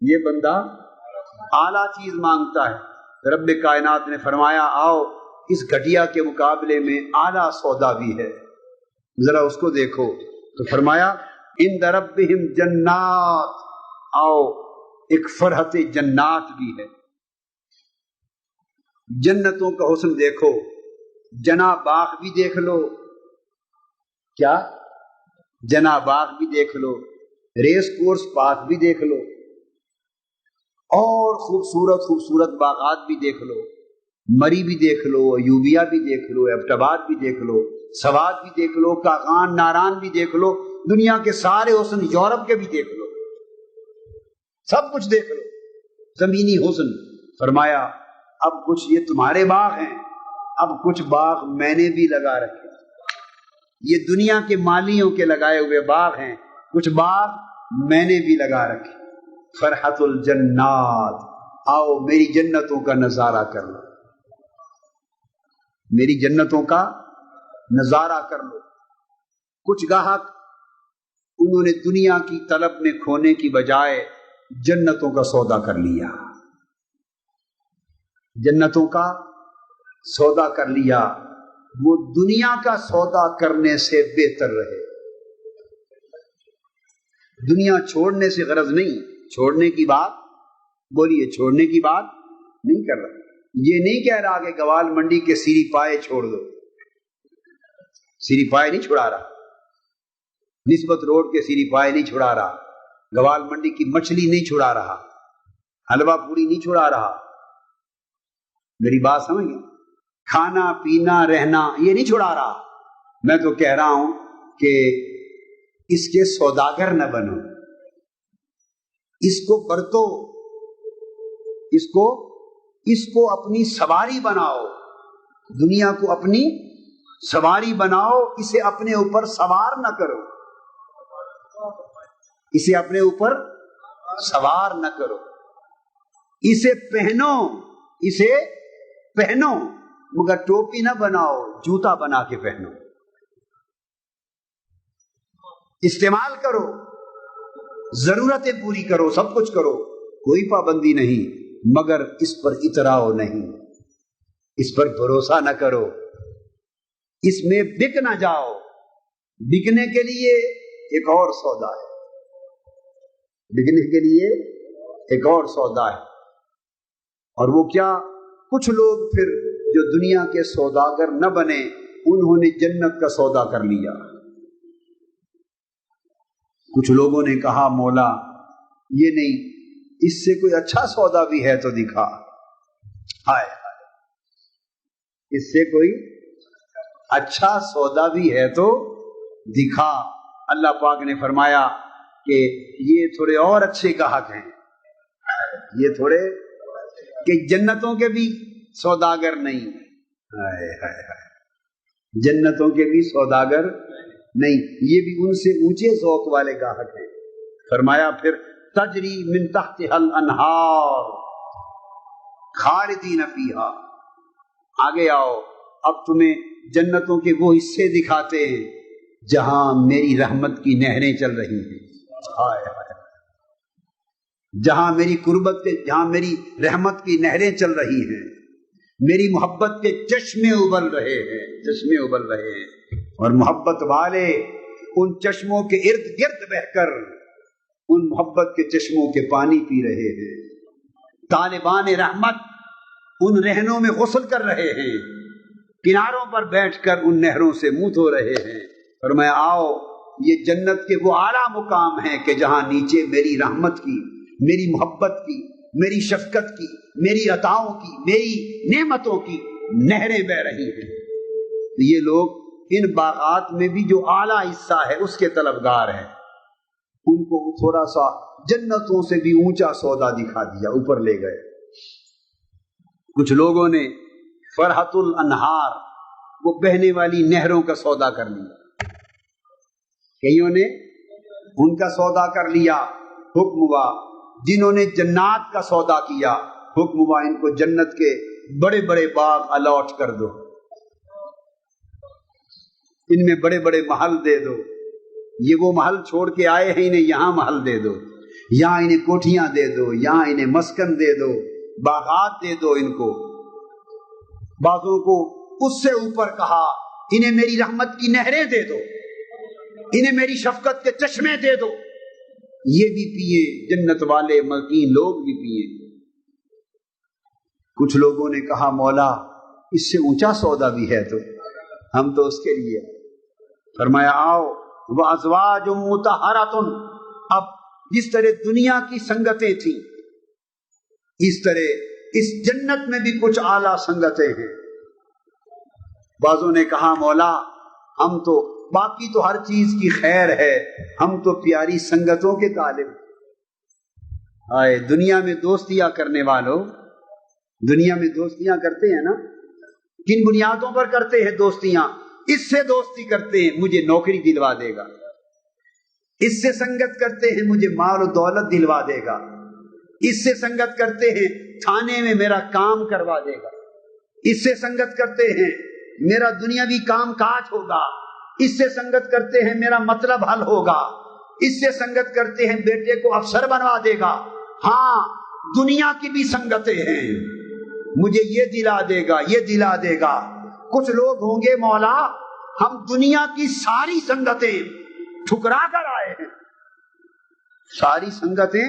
یہ بندہ اعلیٰ چیز مانگتا ہے۔ رب کائنات نے فرمایا آؤ اس گھٹیا کے مقابلے میں اعلیٰ سودا بھی ہے، ذرا اس کو دیکھو۔ تو فرمایا عند ربہم جنات، آؤ ایک فرحت جنات بھی ہے، جنتوں کا حسن دیکھو، جنا باغ بھی دیکھ لو، کیا جنا باغ بھی دیکھ لو، ریس کورس پارک بھی دیکھ لو، اور خوبصورت خوبصورت باغات بھی دیکھ لو، مری بھی دیکھ لو، ایوبیا بھی دیکھ لو، ایبٹاباد بھی دیکھ لو، سوات بھی دیکھ لو، کاغان ناران بھی دیکھ لو، دنیا کے سارے حسن یورپ کے بھی دیکھ لو، سب کچھ دیکھ لو، زمینی حسن۔ فرمایا اب کچھ یہ تمہارے باغ ہیں، اب کچھ باغ میں نے بھی لگا رکھے، یہ دنیا کے مالیوں کے لگائے ہوئے باغ ہیں، کچھ باغ میں نے بھی لگا رکھے۔ فرحت الجنات، آؤ میری جنتوں کا نظارہ کر لو، میری جنتوں کا نظارہ کر لو۔ کچھ گاہک انہوں نے دنیا کی طلب میں کھونے کی بجائے جنتوں کا سودا کر لیا، جنتوں کا سودا کر لیا، وہ دنیا کا سودا کرنے سے بہتر رہے۔ دنیا چھوڑنے سے غرض نہیں، چھوڑنے کی بات بولیے، چھوڑنے کی بات نہیں کر رہا، یہ نہیں کہہ رہا کہ گوال منڈی کے سیری پائے چھوڑ دو، سیری پائے نہیں چھڑا رہا، نسبت روڈ کے سیری پائے نہیں چھڑا رہا، گوال منڈی کی مچھلی نہیں چھڑا رہا، حلوہ پوری نہیں چھڑا رہا، میری بات سمجھ گئے؟ کھانا پینا رہنا یہ نہیں چھڑا رہا۔ میں تو کہہ رہا ہوں کہ اس کے سوداگر نہ بنو، اس کو برتو، اس کو اپنی سواری بناؤ، دنیا کو اپنی سواری بناؤ، اسے اپنے اوپر سوار نہ کرو، اسے اپنے اوپر سوار نہ کرو، اسے پہنو مگر ٹوپی نہ بناؤ، جوتا بنا کے پہنو، استعمال کرو، ضرورتیں پوری کرو، سب کچھ کرو، کوئی پابندی نہیں، مگر اس پر اتراؤ نہیں، اس پر بھروسہ نہ کرو، اس میں بک نہ جاؤ۔ بکنے کے لیے ایک اور سودا ہے، بکنے کے لیے ایک اور سودا ہے، اور وہ کیا؟ کچھ لوگ پھر جو دنیا کے سوداگر نہ بنے، انہوں نے جنت کا سودا کر لیا۔ کچھ لوگوں نے کہا مولا یہ نہیں، اس سے کوئی اچھا سودا بھی ہے تو دکھا، ہائے اس سے کوئی اچھا سودا بھی ہے تو دکھا۔ اللہ پاک نے فرمایا کہ یہ تھوڑے اور اچھے گاہک ہیں، یہ تھوڑے کہ جنتوں کے بھی سوداگر نہیں، جنتوں کے بھی سوداگر نہیں، یہ بھی ان سے اونچے ذوق والے گاہک ہیں۔ فرمایا پھر تجری من تحتها الانہار خالدین فیہا، آگے آؤ، اب تمہیں جنتوں کے وہ حصے دکھاتے ہیں جہاں میری رحمت کی نہریں چل رہی ہیں، جہاں میری قربت کے، جہاں میری رحمت کی نہریں چل رہی ہیں، میری محبت کے چشمے ابل رہے ہیں، چشمے ابل رہے ہیں، اور محبت والے ان چشموں کے ارد گرد بہ کر ان محبت کے چشموں کے پانی پی رہے ہیں۔ طالبان رحمت ان رہنوں میں غسل کر رہے ہیں، کناروں پر بیٹھ کر ان نہروں سے منہ دھو رہے ہیں، اور میں آؤ، یہ جنت کے وہ اعلیٰ مقام ہیں کہ جہاں نیچے میری رحمت کی، میری محبت کی، میری شفقت کی، میری عطاؤں کی، میری نعمتوں کی نہریں بہ رہی ہیں۔ یہ لوگ ان باغات میں بھی جو اعلیٰ حصہ ہے اس کے طلبگار ہیں، ان کو تھوڑا سا جنتوں سے بھی اونچا سودا دکھا دیا، اوپر لے گئے۔ کچھ لوگوں نے فرحت الانہار، وہ بہنے والی نہروں کا سودا کر لیا، کئیوں نے ان کا سودا کر لیا، حکم ہوا۔ جنہوں نے جنات کا سودا کیا، حکم ہوا ان کو جنت کے بڑے بڑے باغ الاٹ کر دو، ان میں بڑے بڑے محل دے دو، یہ وہ محل چھوڑ کے آئے ہیں، انہیں یہاں محل دے دو، یہاں انہیں کوٹھیاں دے دو، یہاں انہیں مسکن دے دو، باغات دے دو ان کو۔ بعضوں کو اس سے اوپر کہا انہیں میری رحمت کی نہریں دے دو، انہیں میری شفقت کے چشمے دے دو، یہ بھی پیے، جنت والے ملکین لوگ بھی پیے۔ کچھ لوگوں نے کہا مولا اس سے اونچا سودا بھی ہے تو ہم تو اس کے لیے۔ فرمایا آؤ، وَأَزْوَاجٌ مُطَهَّرَةٌ، اب جس طرح دنیا کی سنگتیں تھیں اس طرح اس جنت میں بھی کچھ اعلیٰ سنگتیں ہیں۔ بعضوں نے کہا مولا ہم تو، باقی تو ہر چیز کی خیر ہے، ہم تو پیاری سنگتوں کے طالب۔ آئے دنیا میں دوستیاں کرنے والوں، دنیا میں دوستیاں کرتے ہیں نا، کن بنیادوں پر کرتے ہیں دوستیاں؟ اس سے دوستی کرتے ہیں مجھے نوکری دلوا دے گا، اس سے سنگت کرتے ہیں مجھے مال و دولت دلوا دے گا، اس سے سنگت کرتے ہیں تھانے میں میرا کام کروا دے گا، اس سے سنگت کرتے ہیں میرا دنیاوی کام کاج ہوگا، اس سے سنگت کرتے ہیں میرا مطلب حل ہوگا، اس سے سنگت کرتے ہیں بیٹے کو افسر بنوا دے گا۔ ہاں دنیا کی بھی سنگتیں ہیں، مجھے یہ دلا دے گا، یہ دلا دے گا۔ کچھ لوگ ہوں گے مولا ہم دنیا کی ساری سنگتیں ٹھکرا کر آئے ہیں، ساری سنگتیں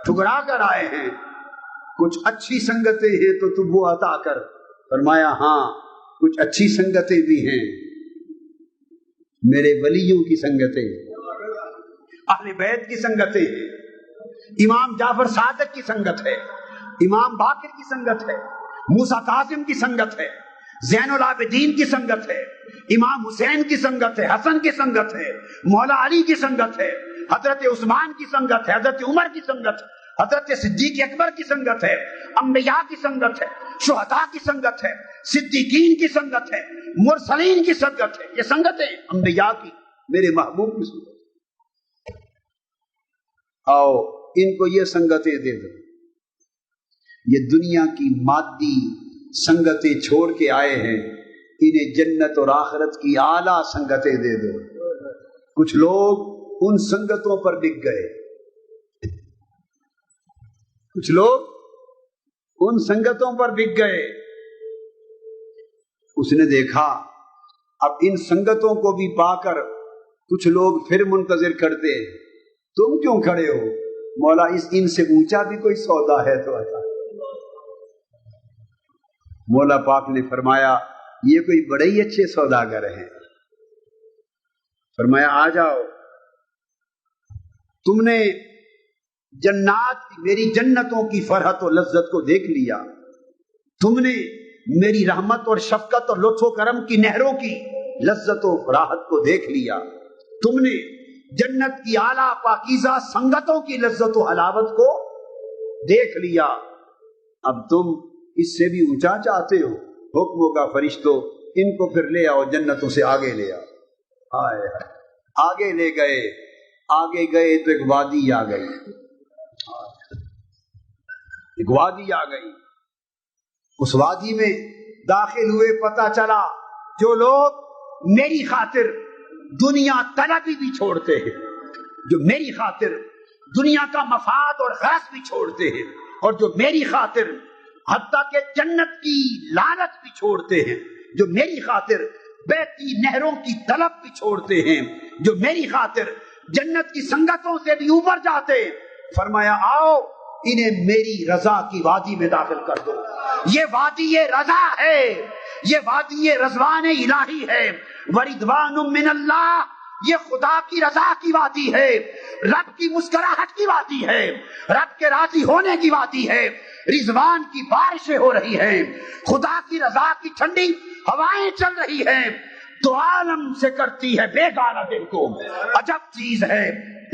ٹھکرا کر آئے ہیں، کچھ اچھی سنگتیں ہیں تو تم وہ عطا کر۔ فرمایا ہاں کچھ اچھی سنگتیں بھی ہیں، میرے ولیوں کی سنگتیں، اہل بیت کی سنگتیں ہیں، امام جعفر صادق کی سنگت ہے، امام باقر کی سنگت ہے، موسیٰ کاظم کی سنگت ہے، زین العابدین کی سنگت ہے، امام حسین کی سنگت ہے، حسن کی سنگت ہے، مولا علی کی سنگت ہے، حضرت عثمان کی سنگت ہے، حضرت عمر کی سنگت ہے، حضرت صدیق اکبر کی سنگت ہے، انبیاء کی سنگت ہے، شہداء کی سنگت ہے، صدیقین کی سنگت ہے، مرسلین کی سنگت ہے. یہ سنگتیں انبیاء کی، میرے محبوب کی سنگت. آؤ ان کو یہ سنگتیں دے دو. یہ دنیا کی مادی سنگتیں چھوڑ کے آئے ہیں، انہیں جنت اور آخرت کی اعلیٰ سنگتیں دے دو. کچھ لوگ ان سنگتوں پر بک گئے، کچھ لوگ ان سنگتوں پر بک گئے. اس نے دیکھا اب ان سنگتوں کو بھی پا کر کچھ لوگ پھر منتظر کرتے، تم کیوں کھڑے ہو مولا، ان سے اونچا بھی کوئی سودا ہے تو آتا. مولا پاک نے فرمایا یہ کوئی بڑے ہی اچھے سوداگر ہیں. فرمایا آ جاؤ، تم نے جنات میری جنتوں کی فرحت و لذت کو دیکھ لیا، تم نے میری رحمت اور شفقت اور لطف و کرم کی نہروں کی لذت و راحت کو دیکھ لیا، تم نے جنت کی اعلیٰ پاکیزہ سنگتوں کی لذت و حلاوت کو دیکھ لیا. اب تم اس سے بھی اونچا چاہتے ہو. حکم ہوگا فرشتوں ان کو پھر لے آؤ، جنتوں سے آگے لے آؤ. آگے لے گئے، آگے گئے تو ایک وادی آ گئی، ایک وادی آ گئی. اس وادی میں داخل ہوئے، پتہ چلا جو لوگ میری خاطر دنیا طلبی بھی چھوڑتے ہیں، جو میری خاطر دنیا کا مفاد اور غرض بھی چھوڑتے ہیں، اور جو میری خاطر حتیٰ کہ جنت کی لالچ بھی چھوڑتے ہیں، جو میری خاطر بہتی نہروں کی طلب بھی چھوڑتے ہیں، جو میری خاطر جنت کی سنگتوں سے بھی اوپر جاتے ہیں، فرمایا آؤ انہیں میری رضا کی وادی میں داخل کر دو. یہ وادی رضا ہے، یہ وادی رضوان الہی ہے. وردوان من اللہ، یہ خدا کی رضا کی وادی ہے، رب کی مسکراہٹ کی وادی ہے، رب کے راضی ہونے کی وادی ہے. رضوان کی بارشیں ہو رہی ہیں، خدا کی رضا کی ٹھنڈی ہوائیں چل رہی ہیں. دو عالم سے کرتی ہے بیگانہ دل کو. عجب چیز ہے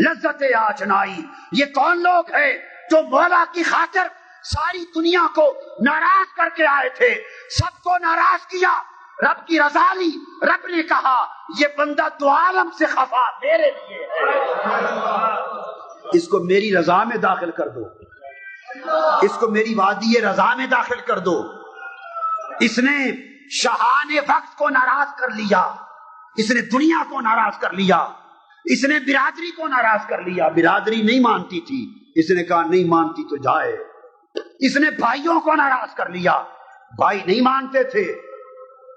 لذت آشنائی. یہ کون لوگ ہیں جو مولا کی خاطر ساری دنیا کو ناراض کر کے آئے تھے، سب کو ناراض کیا، رب کی رضا لی. رب نے کہا یہ بندہ دو عالم سے خفا میرے لیے ہے، اس کو میری رضا میں داخل کر دو، اس کو میری وادی رضا میں داخل کر دو. اس نے شاہان وقت کو ناراض کر لیا، اس نے دنیا کو ناراض کر لیا، اس نے برادری کو ناراض کر لیا. برادری نہیں مانتی تھی، اس نے کہا نہیں مانتی تو جائے. اس نے بھائیوں کو ناراض کر لیا، بھائی نہیں مانتے تھے،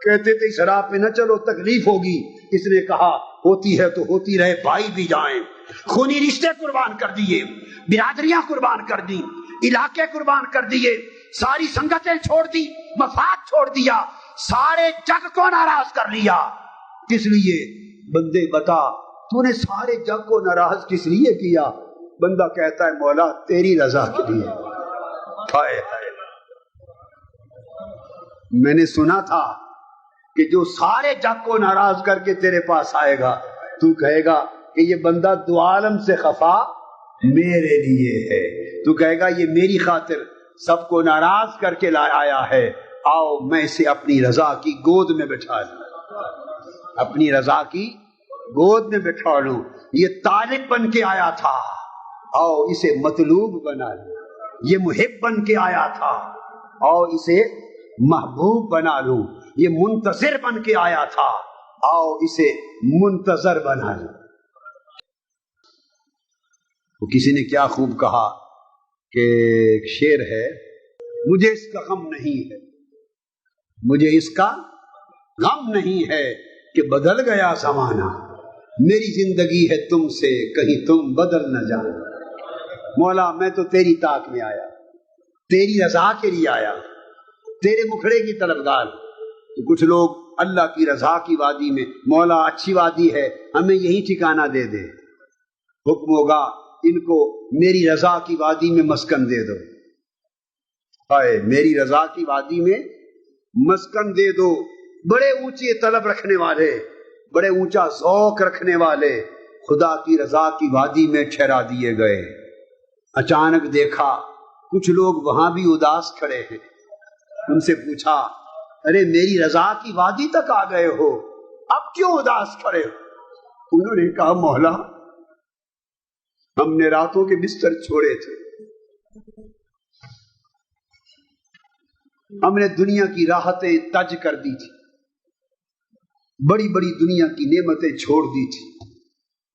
کہتے تھے اس راہ پہ نہ چلو تکلیف ہوگی. اس نے کہا ہوتی ہے تو ہوتی رہے، بھائی بھی جائیں. خونی رشتے قربان کر دیے، برادریاں قربان کر دی، علاقے قربان کر دیے، ساری سنگتیں چھوڑ دی، مفاد چھوڑ دیا، سارے جگ کو ناراض کر لیا. کس لیے؟ بندے بتا تو نے سارے جگ کو ناراض کس لیے کیا؟ بندہ کہتا ہے مولا تیری رضا کے لیے. ہائے ہائے، میں نے سنا تھا کہ جو سارے جگ کو ناراض کر کے تیرے پاس آئے گا تو کہے گا کہ یہ بندہ دو عالم سے خفا میرے لیے ہے. تو کہے گا یہ میری خاطر سب کو ناراض کر کے آیا ہے، آؤ میں اسے اپنی رضا کی گود میں بٹھا لوں، اپنی رضا کی گود میں بٹھا لوں. یہ طالب بن کے آیا تھا، آؤ اسے مطلوب بنا لوں. یہ محب بن کے آیا تھا، آؤ اسے محبوب بنا لوں. یہ منتظر بن کے آیا تھا، آؤ اسے منتظر بنا لوں. وہ کسی نے کیا خوب کہا کہ ایک شعر ہے، مجھے اس کا غم نہیں ہے، مجھے اس کا غم نہیں ہے کہ بدل گیا زمانہ، میری زندگی ہے تم سے کہیں تم بدل نہ جانا. مولا میں تو تیری طاق میں آیا، تیری رضا کے لیے آیا، تیرے مکھڑے کی طلبگار. کچھ لوگ اللہ کی رضا کی وادی میں، مولا اچھی وادی ہے ہمیں یہی ٹھکانہ دے دے. حکم ہوگا ان کو میری رضا کی وادی میں مسکن دے دو. ہائے میری رضا کی وادی میں مسکن دے دو. بڑے اونچے طلب رکھنے والے، بڑے اونچا ذوق رکھنے والے، خدا کی رضا کی وادی میں ٹھہرا دیے گئے۔ اچانک دیکھا کچھ لوگ وہاں بھی اداس کھڑے ہیں۔ ان سے پوچھا ارے میری رضا کی وادی تک آ گئے ہو، اب کیوں اداس کھڑے ہو؟ انہوں نے کہا مولا ہم نے راتوں کے بستر چھوڑے تھے، ہم نے دنیا کی راحتیں تج کر دی تھی، بڑی بڑی دنیا کی نعمتیں چھوڑ دی تھی،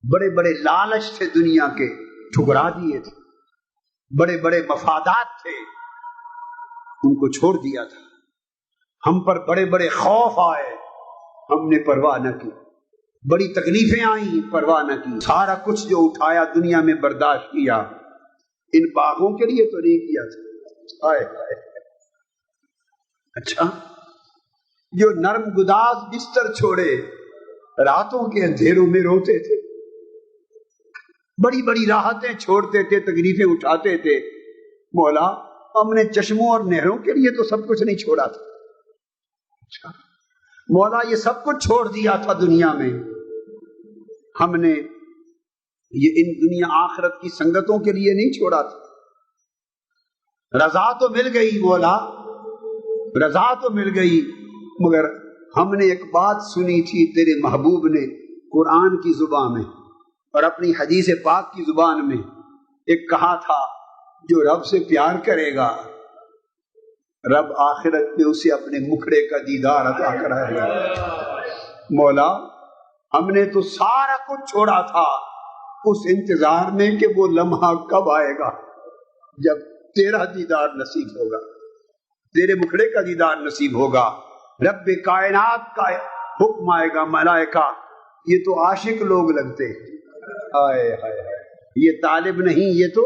بڑے بڑے لالچ تھے دنیا کے ٹھکرا دیے تھے، بڑے بڑے مفادات تھے ان کو چھوڑ دیا تھا، ہم پر بڑے بڑے خوف آئے ہم نے پرواہ نہ کی، بڑی تکلیفیں آئیں پرواہ نہ کی، سارا کچھ جو اٹھایا دنیا میں برداشت کیا، ان باغوں کے لیے تو نہیں کیا تھا۔ آئے آئے اچھا جو نرم گداز بستر چھوڑے راتوں کے اندھیروں میں روتے تھے، بڑی بڑی راحتیں چھوڑتے تھے، تکلیفیں اٹھاتے تھے، مولا ہم نے چشموں اور نہروں کے لیے تو سب کچھ نہیں چھوڑا تھا، اچھا مولا یہ سب کچھ چھوڑ دیا تھا دنیا میں، ہم نے یہ ان دنیا آخرت کی سنگتوں کے لیے نہیں چھوڑا تھا۔ رضا تو مل گئی مولا، رضا تو مل گئی، مگر ہم نے ایک بات سنی تھی تیرے محبوب نے قرآن کی زبان میں اور اپنی حدیث پاک کی زبان میں ایک کہا تھا جو رب سے پیار کرے گا رب آخرت میں اسے اپنے مکھڑے کا دیدار عطا کرائے گا۔ مولا ہم نے تو سارا کچھ چھوڑا تھا اس انتظار میں کہ وہ لمحہ کب آئے گا جب تیرا دیدار نصیب ہوگا، تیرے مکھڑے کا دیدار نصیب ہوگا، رب کائنات کا حکم آئے گا، ملائکہ یہ تو عاشق لوگ لگتے ہیں، آئے ہائے ہائے یہ طالب نہیں یہ تو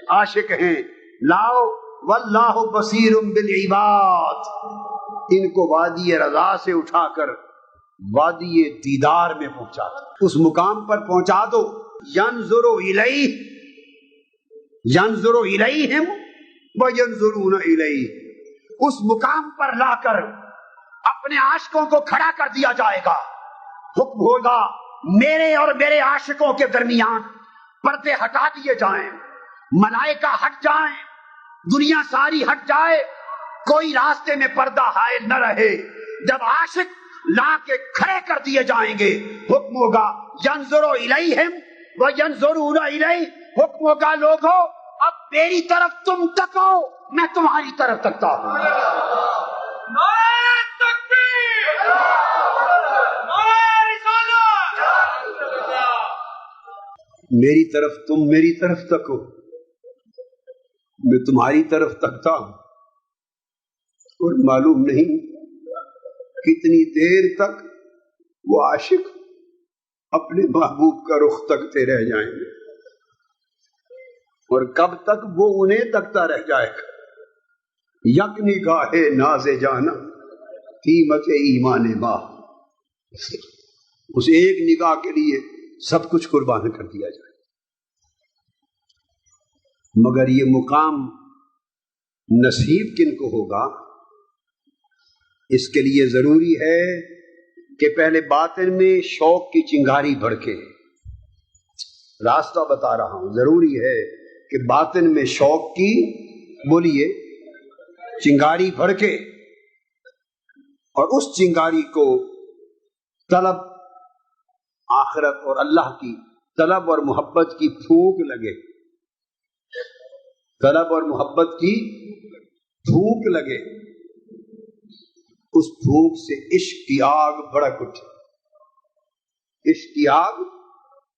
عاشق ہیں، لاؤ واللہ بصیر بالعباد، ان کو وادی رضا سے اٹھا کر وادی دیدار میں پہنچا دو، اس مقام پر پہنچا دو، ینظر الیہ ینظر الیہم وینظرون الیہ، اس مقام پر لا کر اپنے عاشقوں کو کھڑا کر دیا جائے گا، حکم ہوگا میرے اور میرے عاشقوں کے درمیان پردے ہٹا دیے جائیں، ملائکہ ہٹ جائیں، دنیا ساری ہٹ جائے، کوئی راستے میں پردہ حائل نہ رہے، جب عاشق لا کے کھڑے کر دیے جائیں گے حکم ہوگا ینظر الیہم وینظرون الیہ، حکم ہوگا لوگوں اب میری طرف تم تکو میں تمہاری طرف تکتا ہوں۔ نعرہ تکبیر، نعرہ رسالت، میری طرف تم میری طرف تکو میں تمہاری طرف تکتا ہوں، اور معلوم نہیں کتنی دیر تک وہ عاشق اپنے محبوب کا رخ تکتے رہ جائیں گے، اور کب تک وہ انہیں تکتا رہ جائے گا۔ یک نگاہ ناز جانا قیمت ایمان با، اس ایک نگاہ کے لیے سب کچھ قربان کر دیا جائے، مگر یہ مقام نصیب کن کو ہوگا؟ اس کے لیے ضروری ہے کہ پہلے باطن میں شوق کی چنگاری بھڑکے، راستہ بتا رہا ہوں، ضروری ہے کہ باطن میں شوق کی بولیے چنگاری بھڑکے، اور اس چنگاری کو طلب آخرت اور اللہ کی طلب اور محبت کی پھونک لگے، طلب اور محبت کی پھونک لگے، اس پھونک سے عشق کی آگ بھڑک اٹھے، عشق کی آگ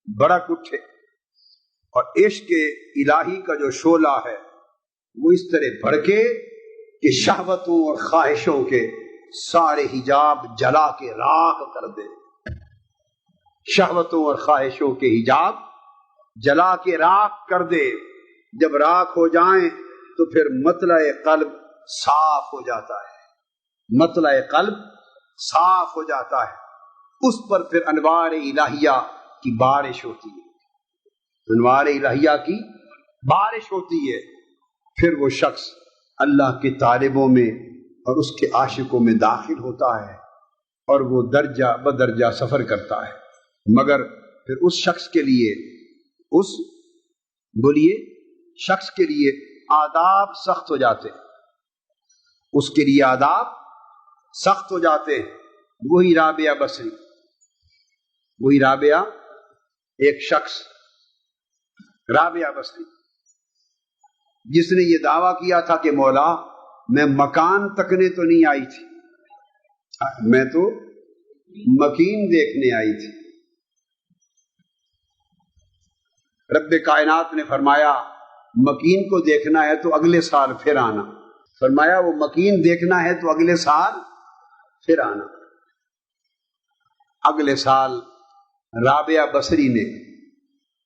بھڑک اٹھے، اور عشق الہی کا جو شعلہ ہے وہ اس طرح بھڑکے کہ شہوتوں اور خواہشوں کے سارے حجاب جلا کے راکھ کر دے، شہوتوں اور خواہشوں کے حجاب جلا کے راکھ کر دے، جب راکھ ہو جائیں تو پھر مطلع قلب صاف ہو جاتا ہے، مطلع قلب صاف ہو جاتا ہے، اس پر پھر انوار الہیہ کی بارش ہوتی ہے، انوار الہیہ کی بارش ہوتی ہے، پھر وہ شخص اللہ کے طالبوں میں اور اس کے عاشقوں میں داخل ہوتا ہے، اور وہ درجہ بدرجہ سفر کرتا ہے، مگر پھر اس شخص کے لیے شخص کے لیے آداب سخت ہو جاتے ہیں، اس کے لیے آداب سخت ہو جاتے ہیں۔ وہی رابعہ بصری، وہی رابعہ، ایک شخص رابعہ بصری جس نے یہ دعویٰ کیا تھا کہ مولا میں مکان تکنے تو نہیں آئی تھی، میں تو مکین دیکھنے آئی تھی۔ رب کائنات نے فرمایا مکین کو دیکھنا ہے تو اگلے سال پھر آنا، فرمایا وہ مکین دیکھنا ہے تو اگلے سال پھر آنا۔ اگلے سال رابعہ بصری نے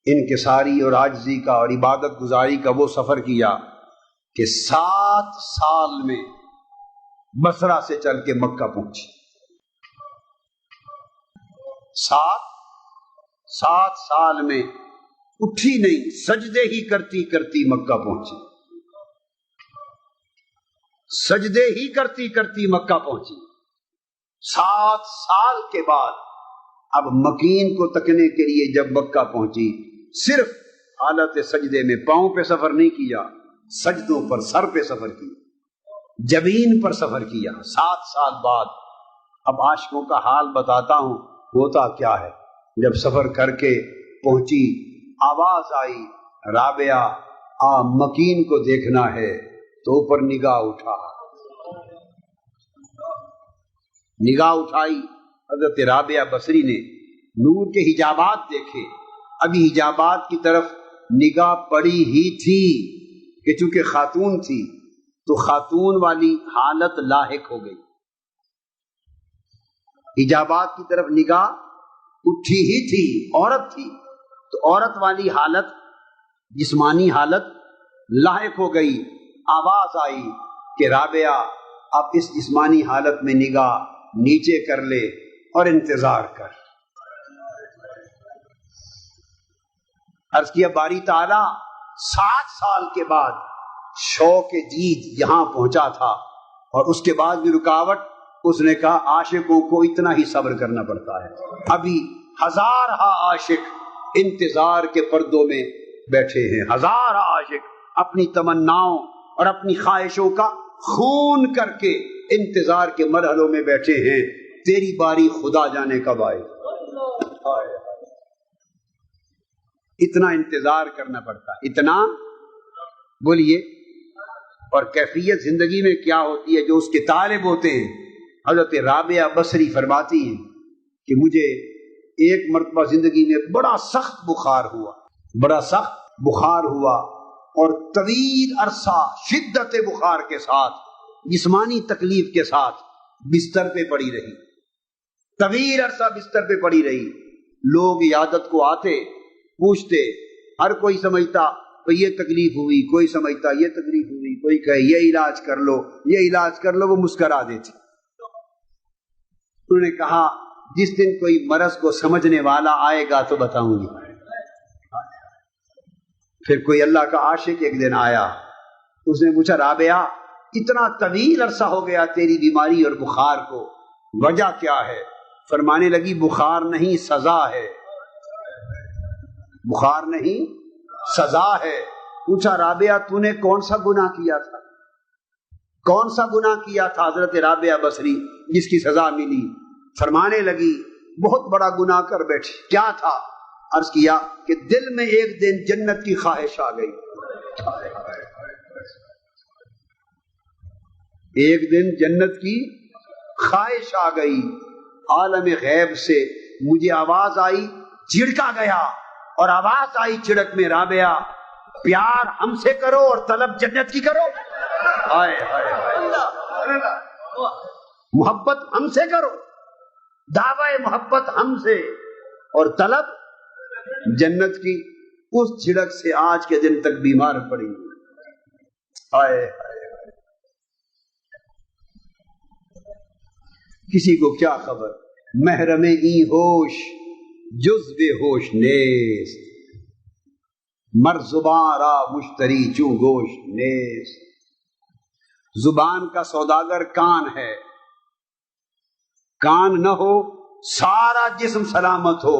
انکساری اور عاجزی کا اور عبادت گزاری کا وہ سفر کیا کہ 7 سال میں بصرہ سے چل کے مکہ پہنچی۔ 7 سال میں اٹھی نہیں، سجدے ہی کرتی کرتی مکہ پہنچی، سجدے ہی کرتی کرتی مکہ پہنچی۔ 7 سال کے بعد اب مکین کو تکنے کے لیے جب مکہ پہنچی، صرف حالت سجدے میں پاؤں پہ سفر نہیں کیا، سجدوں پر سر پہ سفر کیا، جبین پر سفر کیا۔ 7 سال بعد اب عاشقوں کا حال بتاتا ہوں ہوتا کیا ہے۔ جب سفر کر کے پہنچی، آواز آئی رابعہ مکین کو دیکھنا ہے، تو اوپر نگاہ اٹھائی حضرت رابعہ بصری نے، نور کے حجابات دیکھے، ابھی حجابات کی طرف نگاہ پڑی ہی تھی کہ چونکہ خاتون تھی تو خاتون والی حالت لاحق ہو گئی، حجابات کی طرف نگاہ اٹھی ہی تھی، عورت تھی تو عورت والی حالت، جسمانی حالت لاحق ہو گئی۔ آواز آئی کہ رابعہ اب اس جسمانی حالت میں نگاہ نیچے کر لے اور انتظار کر۔ عرض کیا باری تعالیٰ 7 سال کے بعد شوق جید یہاں پہنچا تھا، اور اس کے بعد بھی رکاوٹ، اس نے کہا عاشقوں کو اتنا ہی صبر کرنا پڑتا ہے، ابھی ہزارہ عاشق انتظار کے پردوں میں بیٹھے ہیں، ہزارہ عاشق اپنی تمناؤں اور اپنی خواہشوں کا خون کر کے انتظار کے مرحلوں میں بیٹھے ہیں، تیری باری خدا جانے کب آئے۔ اتنا انتظار کرنا پڑتا، اتنا، بولیے، اور کیفیت زندگی میں کیا ہوتی ہے جو اس کے طالب ہوتے ہیں۔ حضرت رابعہ بصری فرماتی ہیں کہ مجھے ایک مرتبہ زندگی میں بڑا سخت بخار ہوا اور طویل عرصہ شدت بخار کے ساتھ، جسمانی تکلیف کے ساتھ بستر پہ پڑی رہی، طویل عرصہ بستر پہ پڑی رہی۔ لوگ عیادت کو آتے، پوچھتے، ہر کوئی سمجھتا تو یہ تکلیف ہوئی، کوئی سمجھتا یہ تکلیف ہوئی، کوئی کہے یہ علاج کر لو، یہ علاج کر لو، وہ مسکرا دیتی۔ انہوں نے کہا جس دن کوئی مرض کو سمجھنے والا آئے گا تو بتاؤں گی۔ پھر کوئی اللہ کا عاشق ایک دن آیا، اس نے پوچھا رابعہ اتنا طویل عرصہ ہو گیا تیری بیماری اور بخار کو، وجہ کیا ہے؟ فرمانے لگی بخار نہیں سزا ہے، بخار نہیں سزا ہے۔ پوچھا رابعہ تو نے کون سا گناہ کیا تھا؟ کون سا گناہ کیا تھا حضرت رابعہ بصری جس کی سزا ملی؟ فرمانے لگی بہت بڑا گناہ کر بیٹھی۔ کیا تھا؟ عرض کیا کہ دل میں ایک دن جنت کی خواہش آ گئی، ایک دن جنت کی خواہش آ گئی، عالم غیب سے مجھے آواز آئی، جھڑکا گیا اور آواز آئی چھڑک میں رابعہ پیار ہم سے کرو اور طلب جنت کی کرو۔ ہائے ہائے ہائے، محبت ہم سے کرو، دعوی محبت ہم سے اور طلب جنت کی۔ اس چھڑک سے آج کے دن تک بیمار پڑی۔ ہائے ہائے، کسی کو کیا خبر، محرم ای ہوش جز بے ہوش نیست، مر زبان را مشتری چوں گوش نیست۔ زبان کا سوداگر کان ہے، کان نہ ہو سارا جسم سلامت ہو،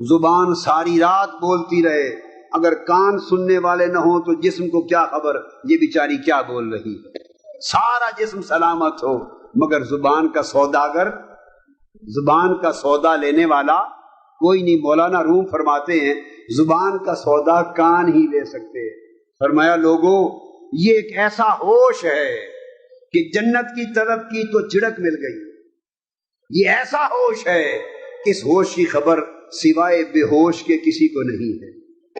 زبان ساری رات بولتی رہے، اگر کان سننے والے نہ ہوں تو جسم کو کیا خبر یہ بیچاری کیا بول رہی ہے؟ سارا جسم سلامت ہو مگر زبان کا سوداگر، زبان کا سودا لینے والا کوئی نہیں۔ مولانا روم فرماتے ہیں زبان کا سودا کان ہی لے سکتے ہیں۔ فرمایا لوگوں یہ ایک ایسا ہوش ہے کہ جنت کی طلب کی تو جھڑک مل گئی، یہ ایسا ہوش ہے کہ اس ہوش کی خبر سوائے بے ہوش کے کسی کو نہیں ہے۔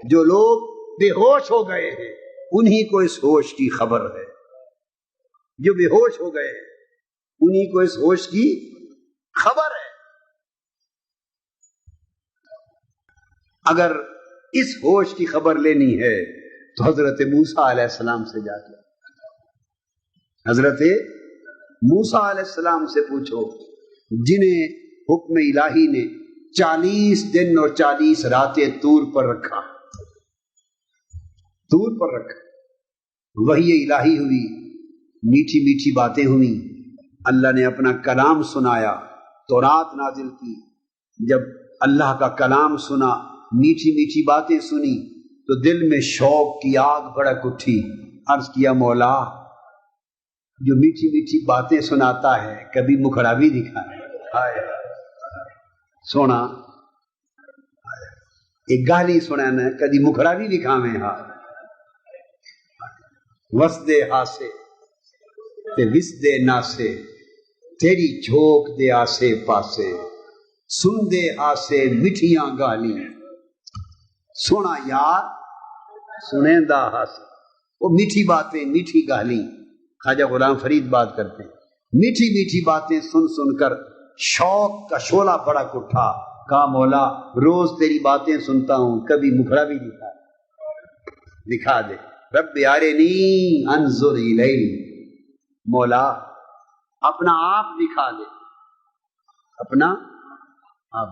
جو لوگ بے ہوش ہو گئے ہیں انہی کو اس ہوش کی خبر ہے، جو بے ہوش ہو گئے ہیں انہی کو اس ہوش کی خبر ہے۔ اگر اس ہوش کی خبر لینی ہے تو حضرت موسیٰ علیہ السلام سے جا کے، حضرت موسیٰ علیہ السلام سے پوچھو جنہیں حکم الہی نے 40 دن اور 40 راتیں طور پر رکھا، طور پر رکھا، وحی الہی ہوئی، میٹھی میٹھی باتیں ہوئی، اللہ نے اپنا کلام سنایا، تورات نازل کی۔ جب اللہ کا کلام سنا، میٹھی میٹھی باتیں سنی تو دل میں شوق کی آگ بھڑک اٹھی۔ عرض کیا مولا جو میٹھی میٹھی باتیں سناتا ہے کبھی مکھڑا بھی دکھائے، سونا ایک گالی سنانا کدی مکھڑا بھی دکھاویں، ہاں وسدے ہاسے تے وسدے ناسے، تیری جھوک دے آسے پاسے، سن دے آسے مٹھیاں گالی، سونا یار سنیں دا ہاسے۔ وہ میٹھی باتیں میٹھی گالی، خواجہ غلام فرید بات کرتے ہیں، میٹھی میٹھی باتیں سن سن کر شوق کا شعلہ بھڑک اٹھا۔ کہا مولا روز تیری باتیں سنتا ہوں کبھی مکھڑا بھی دکھا دے۔ رب ارنی انظر الیہ، مولا اپنا آپ دکھا دے، اپنا آپ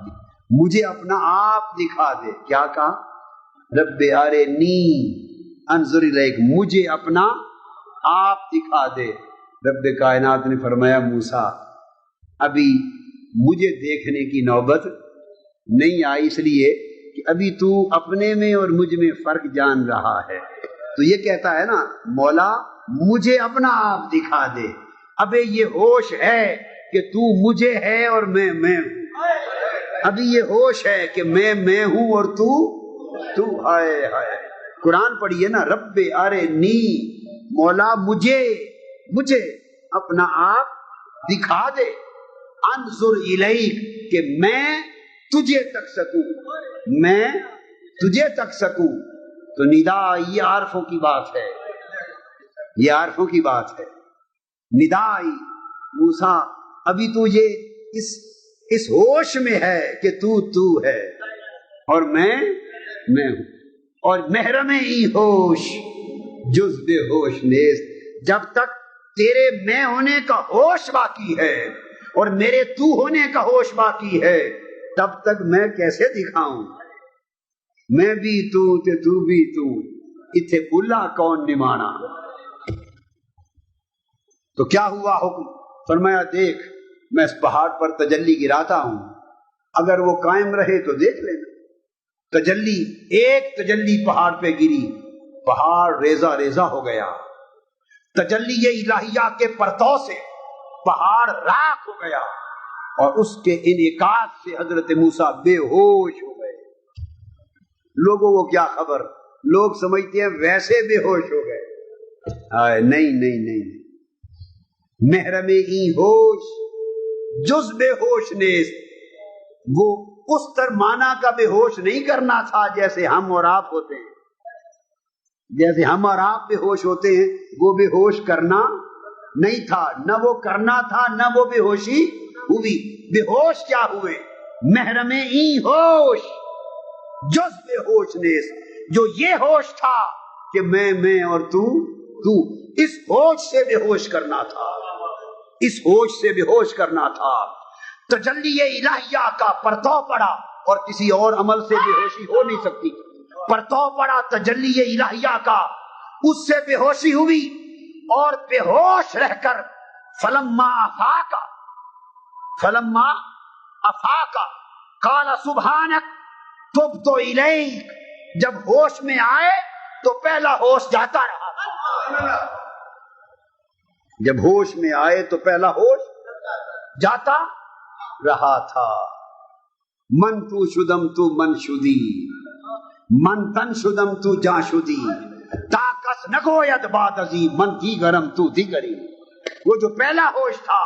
مجھے اپنا آپ دکھا دے۔ کیا کہا؟ رب ارنی انظر الیک، مجھے اپنا آپ دکھا دے۔ رب کائنات نے فرمایا موسیٰ ابھی مجھے دیکھنے کی نوبت نہیں آئی، اس لیے کہ ابھی تو اپنے میں اور مجھ میں فرق جان رہا ہے۔ تو یہ کہتا ہے نا مولا مجھے اپنا آپ دکھا دے۔ ابھی یہ ہوش ہے کہ تو مجھے ہے اور میں ہوں، ابھی یہ ہوش ہے کہ میں ہوں اور تو ہائے ہائے۔ قرآن پڑھیے نا، رب ارنی، مولا مجھے اپنا آپ دکھا دے، انظر الیک، کہ میں تجھے تک سکوں، میں تجھے تک سکوں۔ تو ندا یہ عارفوں کی بات ہے، یہ عارفوں کی بات ہے۔ ندا آئی موسیٰ ابھی تو یہ اس ہوش میں ہے کہ تو ہے اور میں ہوں، اور محرم ای ہوش جز بے ہوش نیست، جب تک تیرے میں ہونے کا ہوش باقی ہے اور میرے تو ہونے کا ہوش باقی ہے تب تک میں کیسے دکھاؤں میں بھی تو تے تو بھی تو، اتھے بلا کون نمانا۔ تو کیا ہوا حکم؟ فرمایا دیکھ میں اس پہاڑ پر تجلی گراتا ہوں، اگر وہ قائم رہے تو دیکھ لینا۔ تجلی، ایک تجلی پہاڑ پہ گری، پہاڑ ریزہ ریزہ ہو گیا۔ تجلی الہیہ کے پرتو سے پہاڑ راکھ ہو گیا اور اس کے انعکاس سے حضرت موسیٰ بے ہوش ہو گئے۔ لوگوں کو کیا خبر، لوگ سمجھتے ہیں ویسے بے ہوش ہو گئے، نہیں، محرم ای ہوش جز بے ہوش نیست، وہ اس ترمانہ کا بے ہوش نہیں کرنا تھا جیسے ہم اور آپ ہوتے ہیں، جیسے ہم اور آپ بے ہوش ہوتے ہیں وہ بے ہوش کرنا نہیں تھا، نہ وہ کرنا تھا نہ وہ بے ہوشی ہوئی۔ بے ہوش کیا ہوئے؟ محرم ای ہوش جز بے ہوش نیست، جو یہ ہوش تھا کہ میں اور تو، اس ہوش سے بے ہوش کرنا تھا، اس ہوش سے بے ہوش کرنا تھا۔ تجلی الہیہ کا پرتو پڑا اور کسی اور عمل سے بے ہوشی ہو نہیں سکتی، پرتو پڑا تجلی الہیہ کا، اس سے بے ہوشی ہوئی اور بے ہوش رہ کر فلما افاقا قال سبحانک تب تو الیک، جب ہوش میں آئے تو پہلا ہوش جاتا رہا، جب ہوش میں آئے تو پہلا ہوش جاتا رہا تھا۔ من تو شدم تو من شدی، من تن شدم تو جا شدی، تاکس نگوید باد ازی، من تھی گرم تو تھی گری۔ وہ جو پہلا ہوش تھا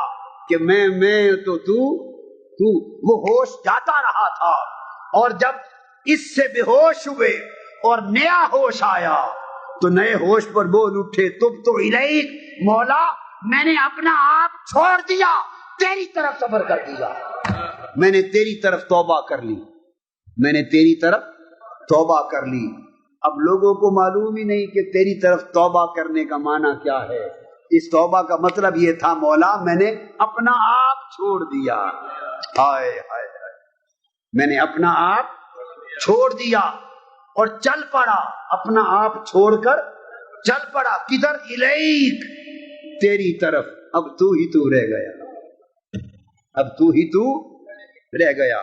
کہ میں تو تو، وہ ہوش جاتا رہا تھا، اور جب اس سے بے ہوش ہوئے اور نیا ہوش آیا تو نئے ہوش پر بول اٹھے تب تو الیک، مولا میں نے اپنا آپ چھوڑ دیا، تیری طرف صبر کر دیا، میں نے تیری طرف توبہ کر لی، میں نے تیری طرف توبہ کر لی۔ اب لوگوں کو معلوم ہی نہیں کہ تیری طرف توبہ کرنے کا معنی کیا ہے۔ اس توبہ کا مطلب یہ تھا مولا میں نے اپنا آپ چھوڑ دیا، ہائے ہائے ہائے، میں نے اپنا آپ چھوڑ دیا اور چل پڑا، اپنا آپ چھوڑ کر چل پڑا، کدھر؟ الیک، تیری طرف۔ اب تو ہی تو رہ گیا، اب تو ہی تو رہ گیا۔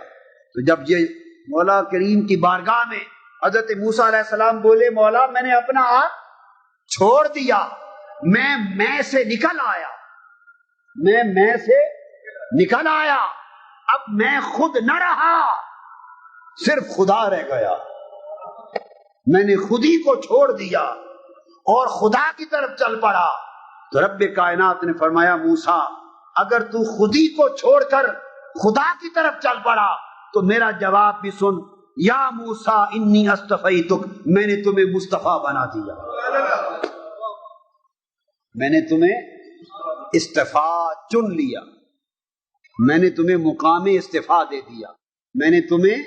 تو جب یہ مولا کریم کی بارگاہ میں حضرت موسیٰ علیہ السلام بولے مولا میں نے اپنا آپ چھوڑ دیا، میں سے نکل آیا، میں سے نکل آیا، اب میں خود نہ رہا، صرف خدا رہ گیا، میں نے خود ہی کو چھوڑ دیا اور خدا کی طرف چل پڑا۔ تو رب کائنات نے فرمایا موسیٰ اگر تو خود ہی کو چھوڑ کر خدا کی طرف چل پڑا تو میرا جواب بھی سن، یا موسیٰ انی اصطفیتک، میں نے تمہیں مصطفیٰ بنا دیا، میں نے تمہیں استفاء چن لیا، میں نے تمہیں مقام استفاء دے دیا، میں نے تمہیں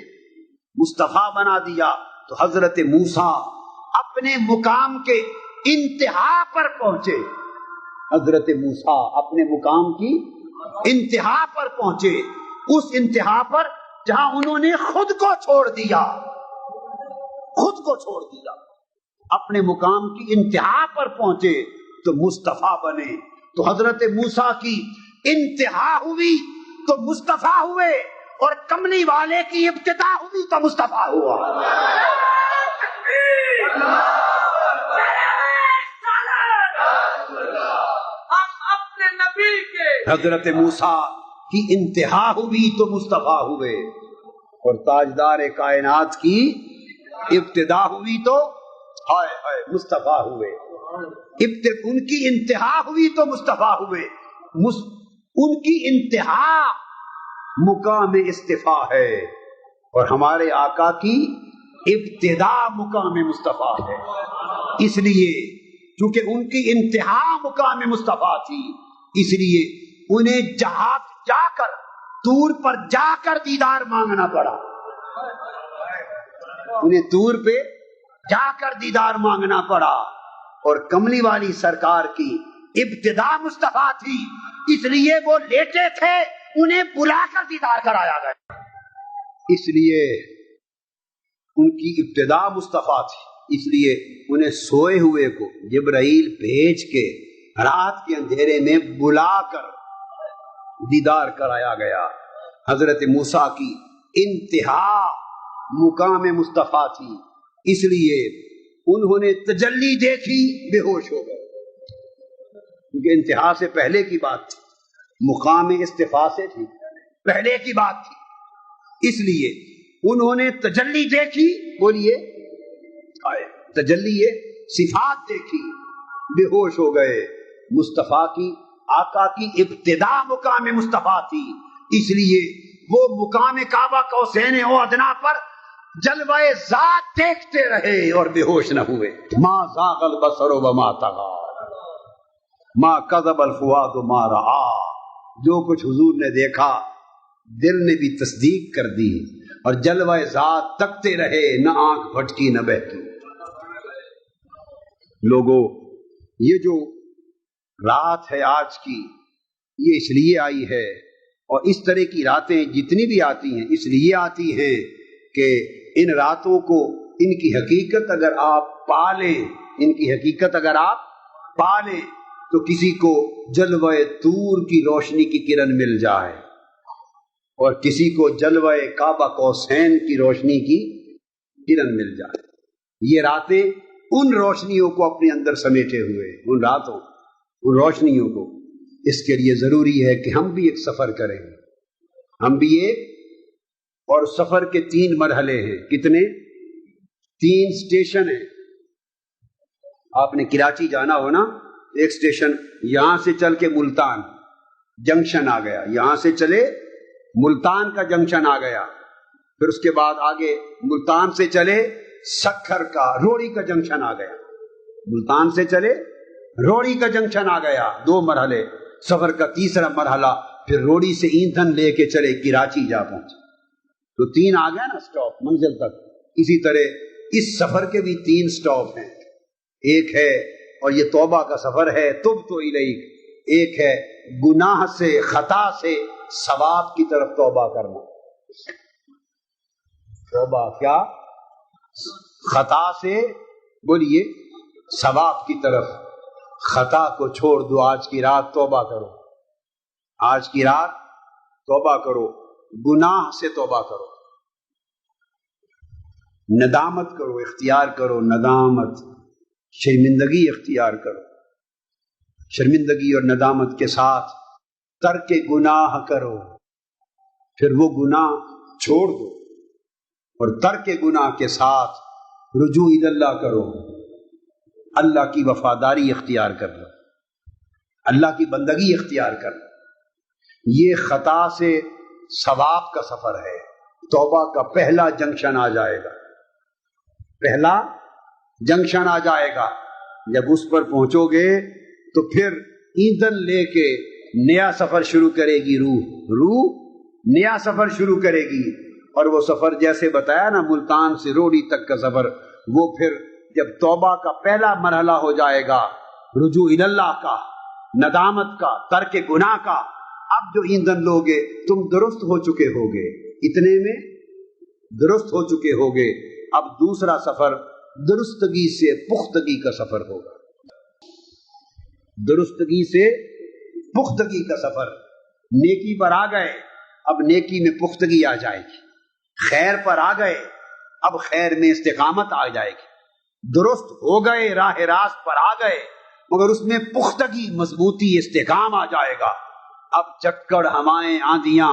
مصطفیٰ بنا دیا۔ تو حضرت موسیٰ اپنے مقام کے انتہا پر پہنچے، حضرت موسیٰ اپنے مقام کی انتہا پر پہنچے، اس انتہا پر جہاں انہوں نے خود کو چھوڑ دیا، خود کو چھوڑ دیا، اپنے مقام کی انتہا پر پہنچے تو مصطفیٰ بنے۔ تو حضرت موسیٰ کی انتہا ہوئی تو مصطفیٰ ہوئے، اور کملی والے کی ابتدا ہوئی تو مصطفیٰ ہوا۔ ہم اپنے نبی کے حضرت موسیٰ کی انتہا ہوئی تو مصطفیٰ ہوئے، اور تاجدار کائنات کی ابتدا ہوئی تو ہائے ہائے مصطفیٰ ہوئے، ان کی انتہا ہوئی تو مصطفیٰ ہوئے، ان کی انتہا مقام استفاء ہے، اور ہمارے آقا کی ابتدا مقام مصطفیٰ ہے۔ اس لیے چونکہ ان کی انتہا مقام مصطفیٰ تھی، اس لیے انہیں جا کر طور پر جا کر دیدار مانگنا پڑا، انہیں طور پہ جا کر دیدار مانگنا پڑا، اور کملی والی سرکار کی ابتدا مصطفیٰ تھی، اس لیے وہ لیٹے تھے، انہیں بلا کر دیدار کرایا گیا، اس لیے ان کی ابتدا مصطفیٰ تھی، اس لیے انہیں سوئے ہوئے کو جبرائیل بھیج کے رات کے اندھیرے میں بلا کر دیدار کرایا گیا۔ حضرت موسیٰ کی انتہا مقام مصطفیٰ تھی، اس لیے انہوں نے تجلی دیکھی بے ہوش ہو گئے، کیونکہ انتہا سے پہلے کی بات تھی، مقام استفاء سے تھی، پہلے کی بات تھی، اس لیے انہوں نے تجلی دیکھی، بولیے تجلی صفات دیکھی، بے ہوش ہو گئے۔ مصطفیٰ کی آقا کی ابتدا مقام مصطفیٰ تھی، اس لیے وہ مقام کعبہ قوسین و ادنا پر جلوہ ذات دیکھتے رہے اور بے ہوش نہ ہوئے۔ ما زاغ البصر وما طغى، ما کذب الفؤاد ما رأى، جو کچھ حضور نے دیکھا دل نے بھی تصدیق کر دی، اور جلوہ ذات تکتے رہے، نہ آنکھ بھٹکی نہ بہکی۔ لوگوں یہ جو رات ہے آج کی، یہ اس لیے آئی ہے، اور اس طرح کی راتیں جتنی بھی آتی ہیں اس لیے آتی ہیں کہ ان راتوں کو، ان کی حقیقت اگر آپ پالیں، ان کی حقیقت اگر آپ پالیں تو کسی کو جلوہ طور کی روشنی کی کرن مل جائے، اور کسی کو جلوہ کعبہ قوسین کی روشنی کی کرن مل جائے. یہ راتیں ان روشنیوں کو اپنے اندر سمیٹے ہوئے، ان راتوں، ان روشنیوں کو. اس کے لیے ضروری ہے کہ ہم بھی ایک سفر کریں، ہم بھی ایک. اور سفر کے 3 مرحلے ہیں. کتنے؟ 3 اسٹیشن ہیں. آپ نے کراچی جانا ہو نا، ایک اسٹیشن یہاں سے چل کے ملتان جنکشن آ گیا، یہاں سے چلے ملتان کا جنکشن آ گیا. پھر اس کے بعد آگے ملتان سے چلے سکھر کا روڑی کا جنکشن آ گیا. ملتان سے چلے روڑی کا جنکشن آ گیا. 2 مرحلے. سفر کا تیسرا مرحلہ پھر روڑی سے ایندھن لے کے چلے کراچی جا پہنچے. تو 3 آ گیا نا سٹاپ منزل تک. اسی طرح اس سفر کے بھی 3 سٹاپ ہیں. ایک ہے، اور یہ توبہ کا سفر ہے، تبت الیک. ایک ہے گناہ سے، خطا سے ثواب کی طرف توبہ کرنا. توبہ کیا؟ خطا سے بولیے ثواب کی طرف. خطا کو چھوڑ دو، آج کی رات توبہ کرو. آج کی رات توبہ کرو. گناہ سے توبہ کرو، ندامت کرو، اختیار کرو ندامت، شرمندگی اختیار کرو. شرمندگی اور ندامت کے ساتھ ترک گناہ کرو. پھر وہ گناہ چھوڑ دو، اور ترک گناہ کے ساتھ رجوع اللہ کرو. اللہ کی وفاداری اختیار کر لو، اللہ کی بندگی اختیار کر لو. یہ خطا سے ثواب کا سفر ہے. توبہ کا پہلا جنکشن آ جائے گا، پہلا جنکشن آ جائے گا. جب اس پر پہنچو گے تو پھر ایندھن لے کے نیا سفر شروع کرے گی. روح نیا سفر شروع کرے گی. اور وہ سفر جیسے بتایا نا، ملتان سے روڑی تک کا سفر، وہ پھر جب توبہ کا پہلا مرحلہ ہو جائے گا، رجوع اللہ کا، ندامت کا، ترک گناہ کا. اب جو ایندھن لوگے تم درست ہو چکے ہوگے، اتنے میں درست ہو چکے ہوگے. اب دوسرا سفر درستگی سے پختگی کا سفر ہوگا. درستگی سے پختگی کا سفر. نیکی پر آ گئے، اب نیکی میں پختگی آ جائے گی. خیر پر آ گئے، اب خیر میں استقامت آ جائے گی. درست ہو گئے، راہ راست پر آ گئے، مگر اس میں پختگی، مضبوطی، استحکام آ جائے گا. اب چکر، ہوائیں، آندیاں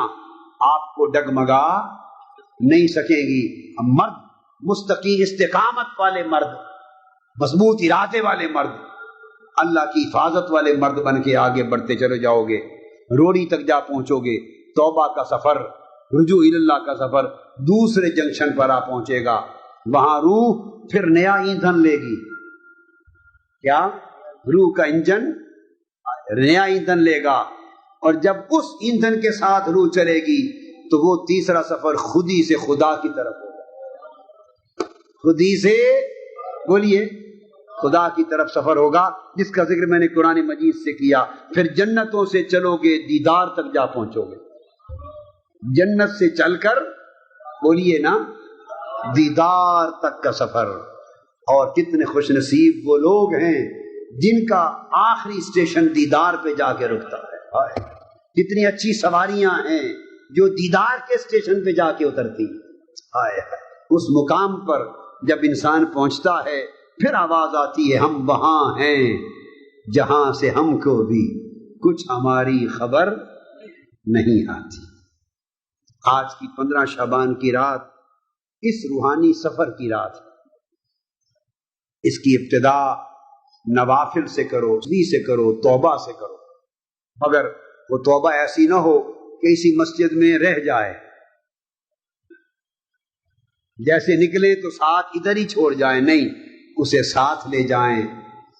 آپ کو ڈگمگا نہیں سکیں گی. اب مرد مستقیم استقامت والے مرد، مضبوط ارادے والے مرد، اللہ کی حفاظت والے مرد بن کے آگے بڑھتے چلے جاؤ گے. روڑی تک جا پہنچو گے. توبہ کا سفر، رجوع اللہ کا سفر دوسرے جنکشن پر آ پہنچے گا. وہاں روح پھر نیا ایندھن لے گی. کیا؟ روح کا انجن نیا ایندھن لے گا. اور جب اس ایندھن کے ساتھ روح چلے گی تو وہ تیسرا سفر خودی سے خدا کی طرف ہوگا. خودی سے بولیے خدا کی طرف سفر ہوگا، جس کا ذکر میں نے قرآن مجید سے کیا. پھر جنتوں سے چلو گے، دیدار تک جا پہنچو گے. جنت سے چل کر بولیے نا دیدار تک کا سفر. اور کتنے خوش نصیب وہ لوگ ہیں جن کا آخری اسٹیشن دیدار پہ جا کے رکتا ہے. کتنی اچھی سواریاں ہیں جو دیدار کے اسٹیشن پہ جا کے اترتی. اس مقام پر جب انسان پہنچتا ہے پھر آواز آتی ہے، ہم وہاں ہیں جہاں سے ہم کو بھی کچھ ہماری خبر نہیں آتی. آج کی 15 شعبان کی رات اس روحانی سفر کی رات ہے. اس کی ابتدا نوافل سے کرو، تسبیح سے کرو، توبہ سے کرو. مگر وہ توبہ ایسی نہ ہو کہ اسی مسجد میں رہ جائے، جیسے نکلے تو ساتھ ادھر ہی چھوڑ جائیں. نہیں، اسے ساتھ لے جائیں.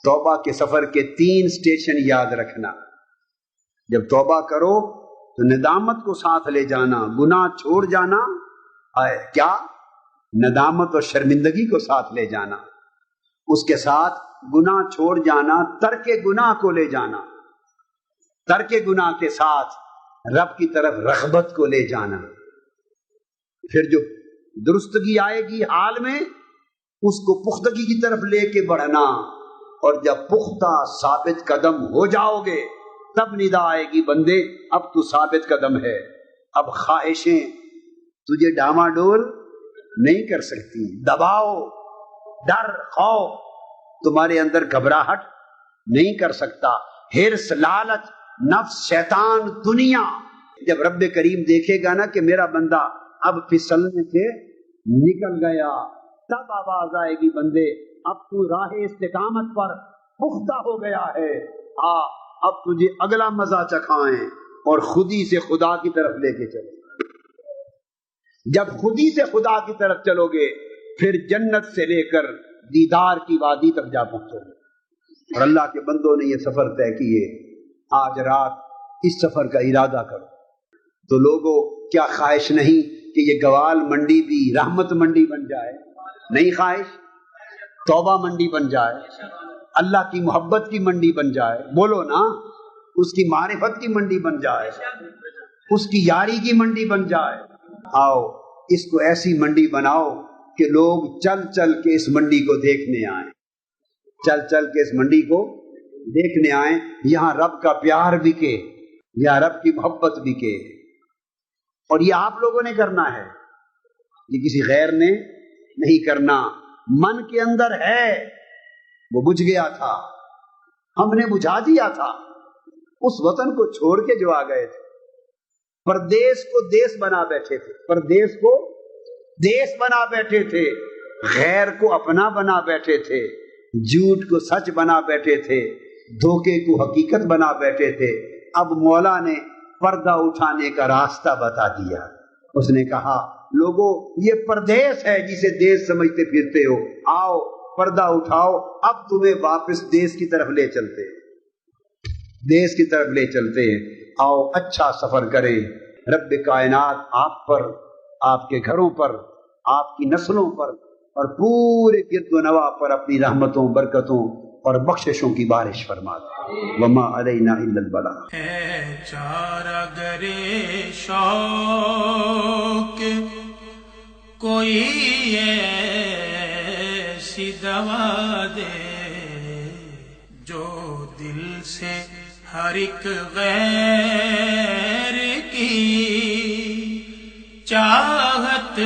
توبہ کے سفر کے 3 اسٹیشن یاد رکھنا. جب توبہ کرو تو ندامت کو ساتھ لے جانا، گناہ چھوڑ جانا. کیا؟ ندامت اور شرمندگی کو ساتھ لے جانا. اس کے ساتھ گناہ چھوڑ جانا، ترک گناہ کو لے جانا. ترک گناہ کے ساتھ رب کی طرف رغبت کو لے جانا. پھر جو درستگی آئے گی حال میں، اس کو پختگی کی طرف لے کے بڑھنا. اور جب پختہ ثابت قدم ہو جاؤ گے تب ندا آئے گی، بندے اب تو ثابت قدم ہے. اب خواہشیں تجھے ڈاما ڈول نہیں کر سکتی. دباؤ، ڈر، خوف تمہارے اندر گھبراہٹ نہیں کر سکتا. ہرس، لالچ، نفس، شیطان، دنیا. جب رب کریم دیکھے گا نا کہ میرا بندہ اب پھسلنے سے نکل گیا، تب آواز آئے گی بندے اب تو راہ استقامت پر پختہ ہو گیا ہے، اب تجھے اگلا مزہ چکھائیں اور خودی سے خدا کی طرف لے کے چلے. جب خودی سے خدا کی طرف چلو گے پھر جنت سے لے کر دیدار کی وادی تک جا پہنچو گے. اور اللہ کے بندوں نے یہ سفر طے کیے. آج رات اس سفر کا ارادہ کرو. تو لوگوں کیا خواہش نہیں کہ یہ گوال منڈی بھی رحمت منڈی بن جائے؟ نہیں خواہش؟ توبہ منڈی بن جائے، اللہ کی محبت کی منڈی بن جائے. بولو نا، اس کی معرفت کی منڈی بن جائے، اس کی یاری کی منڈی بن جائے. آؤ اس کو ایسی منڈی بناؤ کہ لوگ چل چل کے اس منڈی کو دیکھنے آئیں، چل چل کے اس منڈی کو دیکھنے آئیں. یہاں رب کا پیار بکے، یہاں رب کی محبت بکے. اور یہ آپ لوگوں نے کرنا ہے، یہ کسی غیر نے نہیں کرنا. من کے اندر ہے، وہ بجھ گیا تھا، ہم نے بجھا دیا تھا. اس وطن کو چھوڑ کے جو آ گئے تھے، پردیس کو دیس بنا بیٹھے تھے، پردیس کو دیس بنا بیٹھے تھے، غیر کو اپنا بنا بیٹھے تھے، جھوٹ کو سچ بنا بیٹھے تھے، دھوکے کو حقیقت بنا بیٹھے تھے. اب مولا نے پردہ اٹھانے کا راستہ بتا دیا. اس نے کہا لوگوں یہ پردیس ہے جسے دیس سمجھتے پھرتے ہو، آؤ پردہ اٹھاؤ، اب تمہیں واپس دیس کی طرف لے چلتے ہیں، دیس کی طرف لے چلتے ہیں. آؤ اچھا سفر کریں. رب کائنات آپ پر، آپ کے گھروں پر، آپ کی نسلوں پر اور پورے گرد و نواح پر اپنی رحمتوں، برکتوں اور بخششوں کی بارش فرما دے. وما علینا الا البلاغ. ہے چارہ گرے شوق کوئی ایسی دوا دے جو دل سے ہر ایک غیر کی چاہت